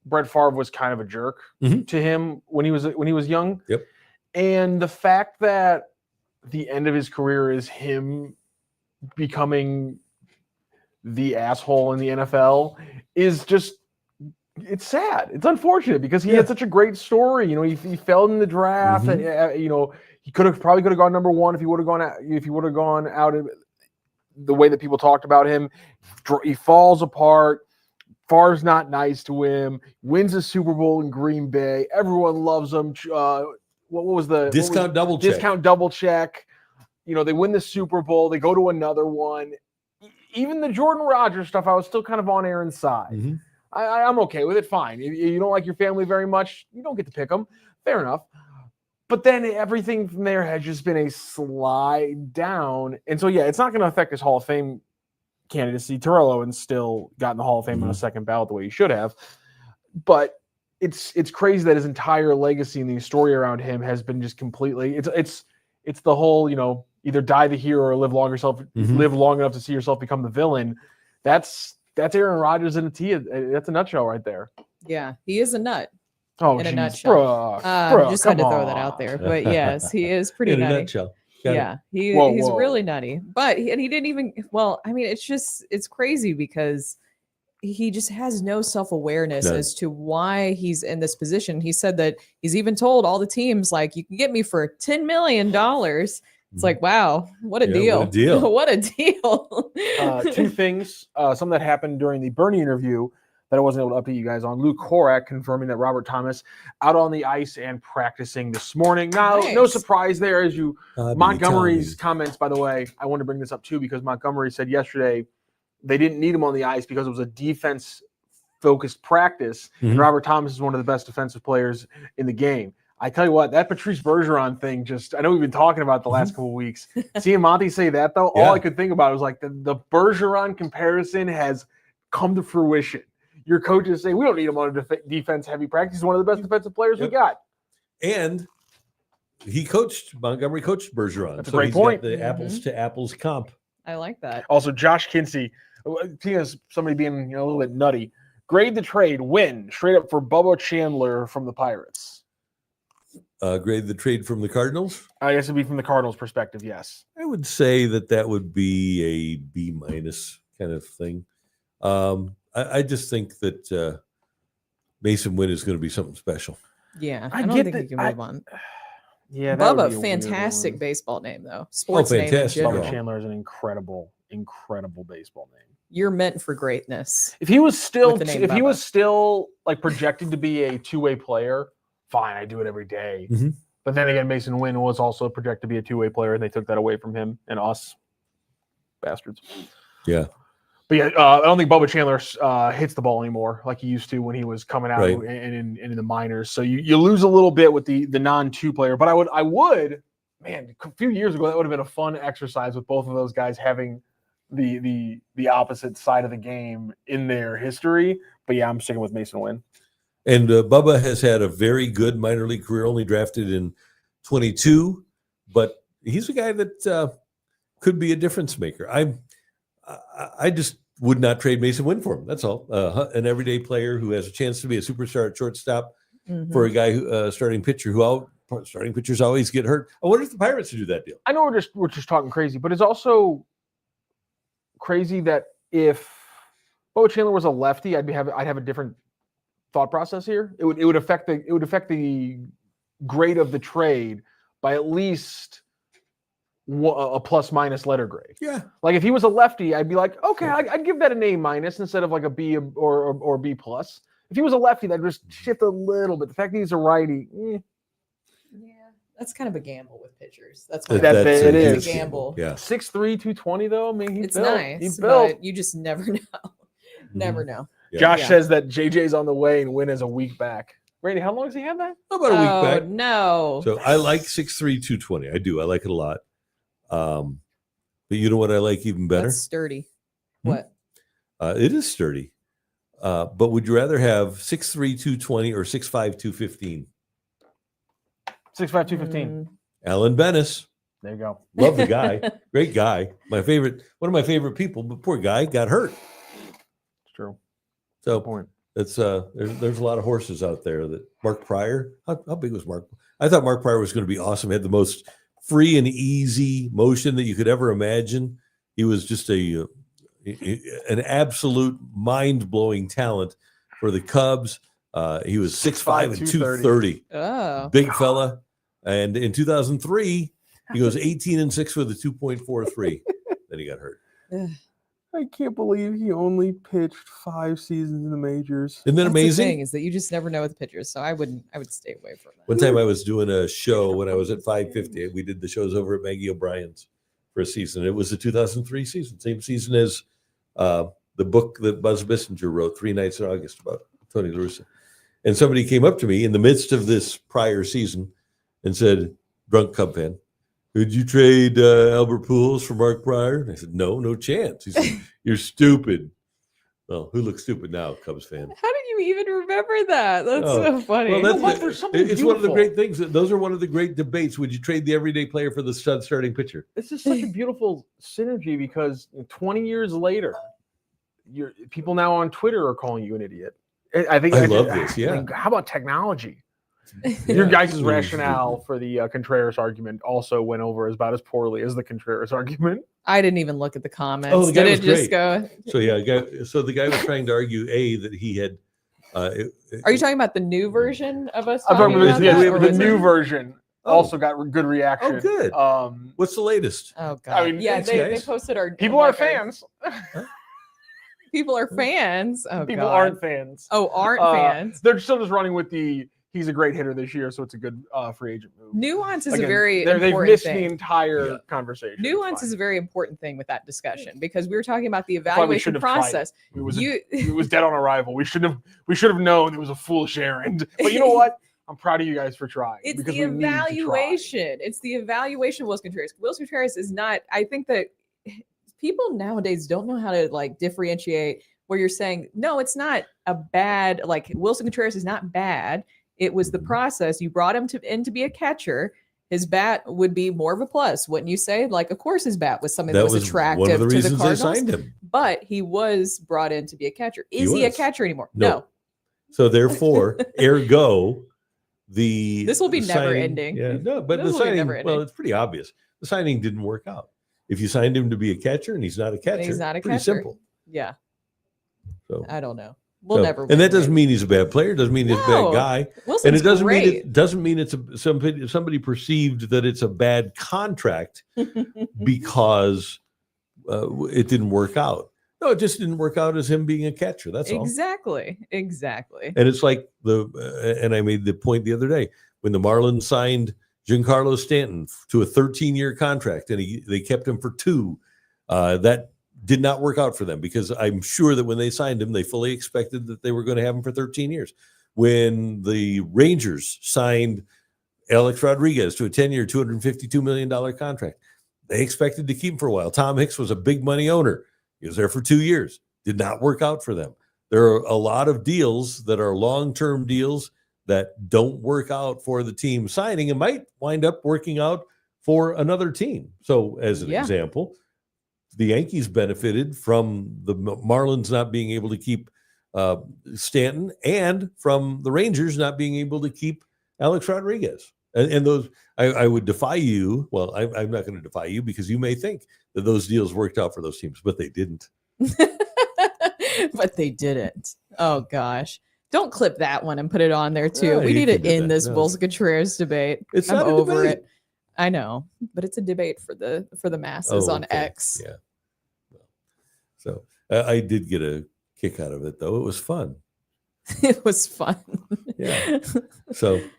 Brett Favre was kind of a jerk to him when he was young. Yep. And the fact that the end of his career is him becoming the asshole in the NFL is just, it's sad. It's unfortunate because he had such a great story. You know, he fell in the draft, and you know, he probably could have gone number one if he would have gone out the way that people talked about him. He falls apart. Favre's not nice to him. Wins a Super Bowl in Green Bay. Everyone loves him. What was the discount double check? Discount double check. they win the Super Bowl, they go to another one. Even the Jordan Rodgers stuff, I was still kind of on Aaron's side. Mm-hmm. I'm okay with it. Fine. If you don't like your family very much, you don't get to pick them. Fair enough. But then everything from there has just been a slide down. And so, it's not going to affect his Hall of Fame candidacy. Terrell Owens still got in the Hall of Fame on a second ballot the way he should have. But it's crazy that his entire legacy and the story around him has been just completely it's the whole, either die the hero or live long enough to see yourself become the villain. That's Aaron Rodgers in a T. That's a nutshell right there. Yeah, he is a nut. Oh, in a geez, nutshell. Brooke, Just had to throw on. that out there. But yes, he is pretty In a nutty. nutshell. He's Whoa. really nutty. But he didn't even, it's crazy because he just has no self-awareness as to why he's in this position. He said that he's even told all the teams, like, you can get me for $10 million. It's like, wow, what a deal. What a deal. What a deal. Two things. Something that happened during the Bernie interview that I wasn't able to update you guys on. Luke Korak confirming that Robert Thomas out on the ice and practicing this morning. Now, no surprise there as you Montgomery's comments, by the way, I want to bring this up too because Montgomery said yesterday they didn't need him on the ice because it was a defense-focused practice. And Robert Thomas is one of the best defensive players in the game. I tell you what, that Patrice Bergeron thing I know we've been talking about the last couple of weeks. Seeing Monty say that, though, all I could think about was like the Bergeron comparison has come to fruition. Your coaches say, we don't need him on a defense-heavy practice. He's one of the best defensive players we got. And Montgomery coached Bergeron. That's a great point. Got the apples-to-apples comp. I like that. Also, Josh Kinsey, seeing as somebody being a little bit nutty, grade the trade, win, straight up for Bubba Chandler from the Pirates. Grade the trade from the Cardinals? I guess it'd be from the Cardinals' perspective, yes. I would say that would be a B- kind of thing. I just think that Mason Wynn is going to be something special. Yeah, I don't think he can move on. Yeah, Bubba, fantastic baseball name though. Sports name. Bubba Chandler is an incredible baseball name. You're meant for greatness. If he was still like projected to be a two-way player, fine, I do it every day. But then again, Mason Wynn was also projected to be a two-way player, and they took that away from him and us bastards. Yeah. But yeah, I don't think Bubba Chandler hits the ball anymore like he used to when he was coming out and in the minors. So you lose a little bit with the non-two player. But I would, man, a few years ago that would have been a fun exercise with both of those guys having the opposite side of the game in their history. But yeah, I'm sticking with Mason Wynn. And Bubba has had a very good minor league career, only drafted in 22, but he's a guy that could be a difference maker. I just would not trade Mason Wynn for him. That's all. An everyday player who has a chance to be a superstar at shortstop for a guy who starting pitchers always get hurt. I wonder if the Pirates would do that deal. I know we're just talking crazy, but it's also crazy that if Bubba Chandler was a lefty, I'd have a different thought process here. It would affect the grade of the trade by at least a plus minus letter grade. Yeah. Like if he was a lefty, I'd be like, okay, I'd give that an A minus instead of like a B or B plus. If he was a lefty, that'd just shift a little bit. The fact that he's a righty, yeah, that's kind of a gamble with pitchers. That's it is a gamble. Yeah. 6'3", 220 though. I mean, it's nice, but you just never know. Never know. Yeah. Josh says that JJ's on the way and Wynn is a week back. Randy, how long does he have that? About a week back. No. So I like 6'3", 220. I do. I like it a lot. But you know what I like even better? That's sturdy. What? It is sturdy. But would you rather have 6'3", 220 or 6'5", 215? 6'5", 215. Alan Bennis. There you go. Love the guy. Great guy. One of my favorite people, but poor guy got hurt. It's true. So Good point. It's there's a lot of horses out there that Mark Pryor. How big was Mark? I thought Mark Pryor was going to be awesome. He had the most free and easy motion that you could ever imagine. He was just an absolute mind-blowing talent for the Cubs. He was 6'5" and 230. Oh, big fella. And in 2003, he goes 18-6 with a 2.43. Then he got hurt. I can't believe he only pitched 5 seasons in the majors. Isn't that amazing? The thing is that you just never know with pitchers, so I would stay away from that. One time I was doing a show when I was at 550. We did the shows over at Maggie O'Brien's. for a season. It was the 2003 season, same season as the book that Buzz Bissinger wrote, 3 Nights in August, about Tony La Russa. And somebody came up to me in the midst of this prior season and said, drunk Cub fan, would you trade Albert Pujols for Mark Pryor? And I said, no chance. He said, you're stupid. Well, who looks stupid now, Cubs fan? How did you even remember that? That's so funny. Well, it's one of the great things. Those are one of the great debates. Would you trade the everyday player for the stud starting pitcher? This is such a beautiful synergy because 20 years later, people now on Twitter are calling you an idiot. I love this. Yeah. Like, how about technology? Your guys' rationale for the Contreras argument also went over about as poorly as the Contreras argument. I didn't even look at the comments. Oh, the guy was just great. go? So the guy was trying to argue that he had. Are you talking about the new version of us? I'm talking about the new it? version. Also got good reaction. Oh, good. What's the latest? Oh God. I mean, yeah, they posted our. People are fans. People are fans. Oh, people God. aren't fans. Oh, aren't fans. They're still just running with he's a great hitter this year, so it's a good free agent move. Nuance is a very important they've missed thing. the entire conversation. Nuance is a very important thing with that discussion because we were talking about the evaluation process. It was dead on arrival. We should have known it was a foolish errand. But you know what? I'm proud of you guys for trying. It's the evaluation. It's the evaluation of Willson Contreras. Willson Contreras is not. I think that people nowadays don't know how to like differentiate where you're saying, no, it's not a bad, like Willson Contreras is not bad. It was the process. You brought him in to be a catcher. His bat would be more of a plus. Wouldn't you say? Like, of course, his bat was something that was attractive one of the to reasons the Cardinals. they signed him. But he was brought in to be a catcher. Is he a catcher anymore? No. So therefore, ergo, this will be never ending. Yeah, no, but the signing, well, it's pretty obvious. The signing didn't work out. If you signed him to be a catcher and he's not a catcher, pretty simple. Yeah. So I don't know. We'll never. And that doesn't mean he's a bad player. Doesn't mean he's a bad guy. Wilson's and it great. doesn't mean it's somebody perceived that it's a bad contract because it didn't work out. No, it just didn't work out as him being a catcher. That's all. Exactly. And it's like and I made the point the other day when the Marlins signed Giancarlo Stanton to a 13-year contract and they kept him for 2. That did not work out for them because I'm sure that when they signed him, they fully expected that they were going to have him for 13 years. When the Rangers signed Alex Rodriguez to a 10-year, $252 million contract, they expected to keep him for a while. Tom Hicks was a big money owner. He was there for 2 years. Did not work out for them. There are a lot of deals that are long-term deals that don't work out for the team signing and might wind up working out for another team. So as an example, the Yankees benefited from the Marlins not being able to keep Stanton and from the Rangers not being able to keep Alex Rodriguez. And those, I would defy you. Well, I'm not going to defy you because you may think that those deals worked out for those teams, but they didn't. But they didn't. Oh, gosh. Don't clip that one and put it on there, too. We need to end this Willson Contreras debate. I'm over it. I know, but it's a debate for the masses on X. Yeah. So I did get a kick out of it, though. It was fun. It was fun. Yeah. So, okay.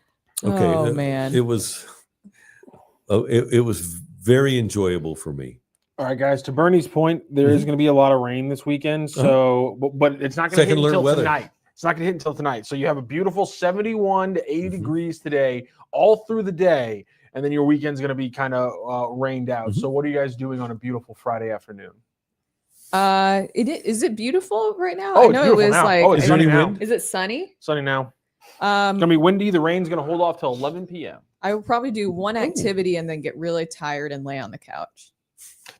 Oh, man. It was very enjoyable for me. All right, guys. To Bernie's point, there is going to be a lot of rain this weekend. So, but it's not going to hit until tonight. It's not going to hit until tonight. So you have a beautiful 71 to 80 degrees today, all through the day, and then your weekend's going to be kind of rained out. So what are you guys doing on a beautiful Friday afternoon? Is it beautiful right now? Oh, I know it was now. like. Is there any wind? Is it sunny? Sunny now. It's gonna be windy. The rain's gonna hold off till 11 p.m. I will probably do one activity and then get really tired and lay on the couch.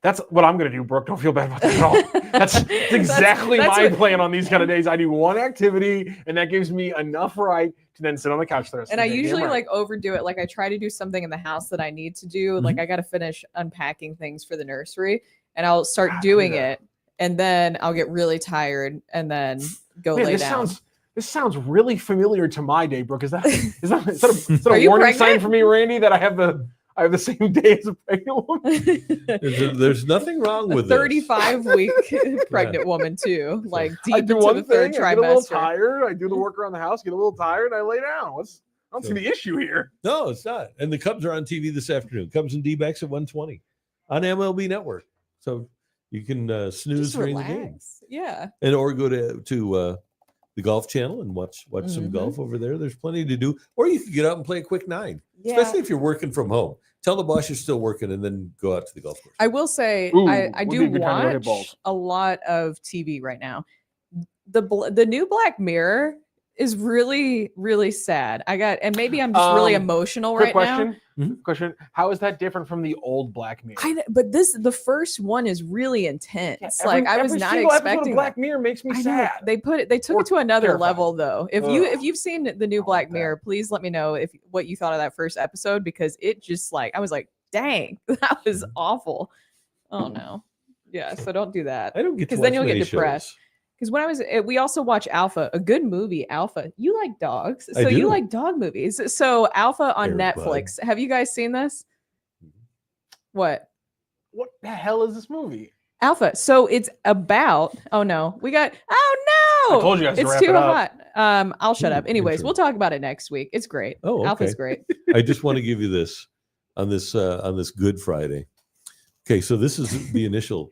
That's what I'm gonna do, Brooke. Don't feel bad about that at all. That's exactly my plan on these kind of days. I do one activity, and that gives me enough right to then sit on the couch the rest of the day. And I usually like overdo it. Like I try to do something in the house that I need to do. Like I got to finish unpacking things for the nursery, and I'll start doing it. And then I'll get really tired and then go lay down. This sounds really familiar to my day, Brooke. Is that a warning sign for me, Randy, that I have the same day as a pregnant woman? There's nothing wrong with 35-week pregnant woman too. Like deep into the third trimester. I get a little tired. I do the work around the house, get a little tired, and I lay down. I don't see the issue here. No, it's not. And the Cubs are on TV this afternoon. Cubs and D-backs at 1:20. on MLB Network. So you can snooze Just during the game, relax. Yeah. and or go to the Golf Channel and watch some golf over there. There's plenty to do. Or you could get out and play a quick 9, especially if you're working from home. Tell the boss you're still working, and then go out to the golf course. I will say Ooh, I would be do a good time to go hit watch balls. a lot of TV right now. The new Black Mirror is really, really sad. And maybe I'm just really emotional Quick right now. question. Question. How is that different from the old Black Mirror? But the first one is really intense. Every I was not single episode expecting of Black that. Mirror makes me I know. sad. They took Or it to another terrified. level though. If you've seen the new Black that. Mirror, please let me know what you thought of that first episode, because it just I was like, dang, that was awful. Oh no. Yeah, so don't do that. I don't get to because then watch you'll get many depressed. shows. Because when I was, we also watch Alpha, a good movie. Alpha, you like dogs, I so you do. like dog movies. So Alpha on Air Bud. Netflix. Have you guys seen this? What? What the hell is this movie? Alpha. So it's about. Oh no, we got. Oh no! I told you guys to it's wrap too it up. hot. I'll shut up. Anyways, intro. we'll talk about it next week. It's great. Oh, okay. Alpha's great. I just want to give you this on this Good Friday. Okay, so this is the initial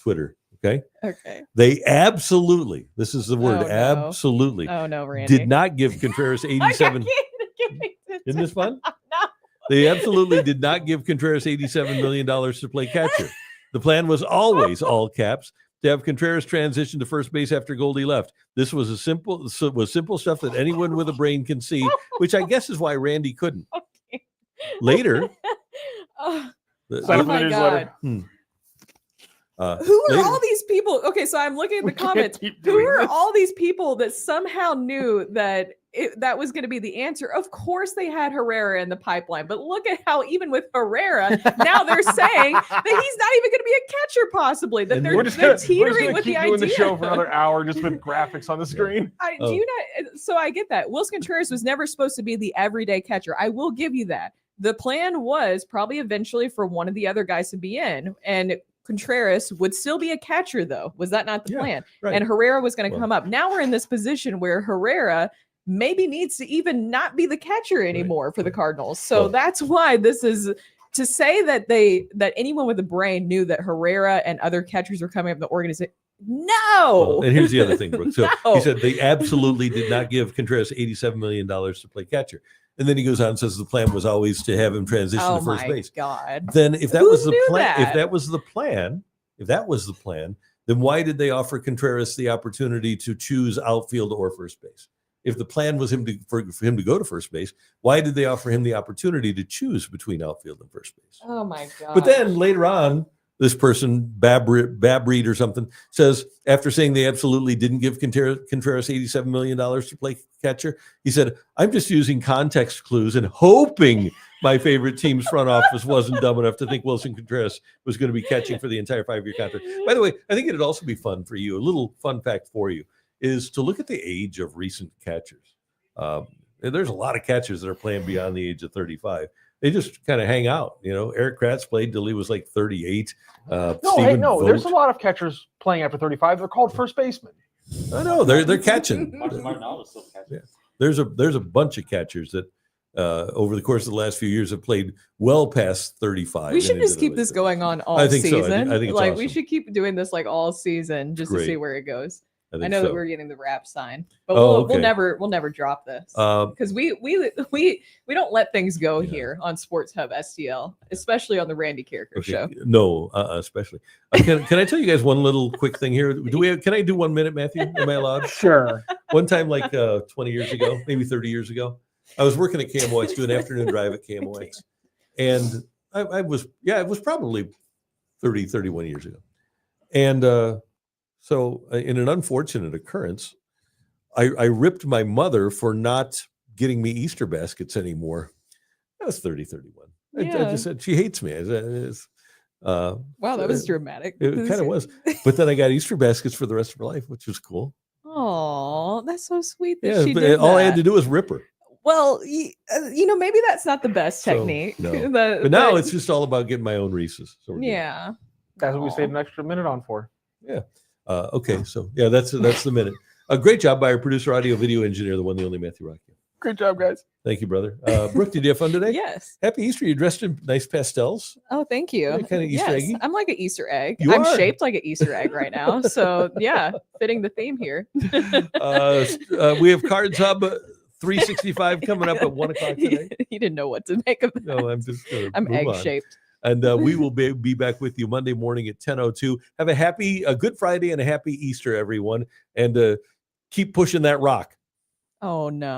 Twitter. Okay, Okay. they absolutely. This is the word. Oh, no. Absolutely. Oh no, Randy. Did not give Contreras 87. Isn't this fun? No. They absolutely did not give Contreras $87 million to play catcher. The plan was always, all caps, to have Contreras transition to first base after Goldie left. This was simple stuff that anyone with a brain can see, which I guess is why Randy couldn't. Okay. Later, Oh, the- oh my newsletter. god. Who are later- all these people? Okay, so I'm looking at the We can't comments. keep Who doing are this. all these people that somehow knew that that was going to be the answer? Of course, they had Herrera in the pipeline, but look at how even with Herrera, now they're saying that he's not even going to be a catcher, possibly. That And they're, we're they're teetering with keep the doing idea. the show for another hour just with graphics on the screen. Do you not? So I get that. Wilson Contreras was never supposed to be the everyday catcher. I will give you that. The plan was probably eventually for one of the other guys to be in, and Contreras would still be a catcher, though. Was that not the Yeah, plan? right. And Herrera was going to Well- come up. Now we're in this position where Herrera maybe needs to even not be the catcher anymore for the Cardinals. So Well- that's why this is to say that that anyone with a brain knew that Herrera and other catchers were coming up in the organization. No. Well, and here's the other thing, Brooke. So No. he said they absolutely did not give Contreras $87 million to play catcher. And then he goes on and says the plan was always to have him transition Oh to first my base. God. Then if that Who was the knew plan, that? if that was the plan, then why did they offer Contreras the opportunity to choose outfield or first base? If the plan was for him to go to first base, why did they offer him the opportunity to choose between outfield and first base? Oh my God. But then later on, this person, Bab Reed or something, says, after saying they absolutely didn't give Contreras $87 million to play catcher, he said, I'm just using context clues and hoping my favorite team's front office wasn't dumb enough to think Wilson Contreras was going to be catching for the entire 5-year contract. By the way, I think it'd also be fun for you. A little fun fact for you is to look at the age of recent catchers. There's a lot of catchers that are playing beyond the age of 35. They just kind of hang out. You know, Eric Kratz played till he was like 38. No, Stephen there's a Vogt. lot of catchers playing after 35. They're called first basemen. I know they're catching. Martin Martinelli is still catching. Yeah. There's a bunch of catchers that over the course of the last few years have played well past 35. we should and into just the keep this late going on all I think so. season. I think it's like we awesome. should keep doing this like all season just to see Great. where it goes. 30s. I know so. that we're getting the wrap sign, but Oh, we'll okay. never drop this Um, because we don't let things go Yeah. here on Sports Hub STL, especially on the Randy Karraker okay. show. No, especially. Can I tell you guys one little quick thing here? Can I do 1 minute, Matthew? Am I allowed? Sure. One time, like 20 years ago, maybe 30 years ago, I was working at KMOX, doing an afternoon drive at KMOX. And it was probably 30, 31 years ago. And so in an unfortunate occurrence, I ripped my mother for not getting me Easter baskets anymore. That was 30, 31. I Yeah. just said, she hates me. Wow, that was dramatic. It kind of was. But then I got Easter baskets for the rest of her life, which was cool. Oh, that's so sweet that Yeah, she but did all I had that. to do was rip her. Well, maybe that's not the best So, technique. no. But But now it's just all about getting my own Reese's. So we're good. yeah. That's what we Aw. saved an extra minute on for. Okay, so yeah, that's the minute. A great job by our producer, audio, video engineer, the one, the only Matthew Rocky. Great job, guys. Thank you, brother. Brooke, did you have fun today? Yes. Happy Easter. You dressed in nice pastels. Oh, thank you. Yeah, kinda Easter eggy. I'm like an Easter egg. You I'm are. shaped like an Easter egg right now. So yeah, fitting the theme here. We have Cards Hub 365 coming up at 1 o'clock today. You didn't know what to make of that. No, I'm just going to I'm egg shaped. And we will be back with you Monday morning at 10:02. Have a Good Friday and a happy Easter, everyone. And keep pushing that rock. Oh, no.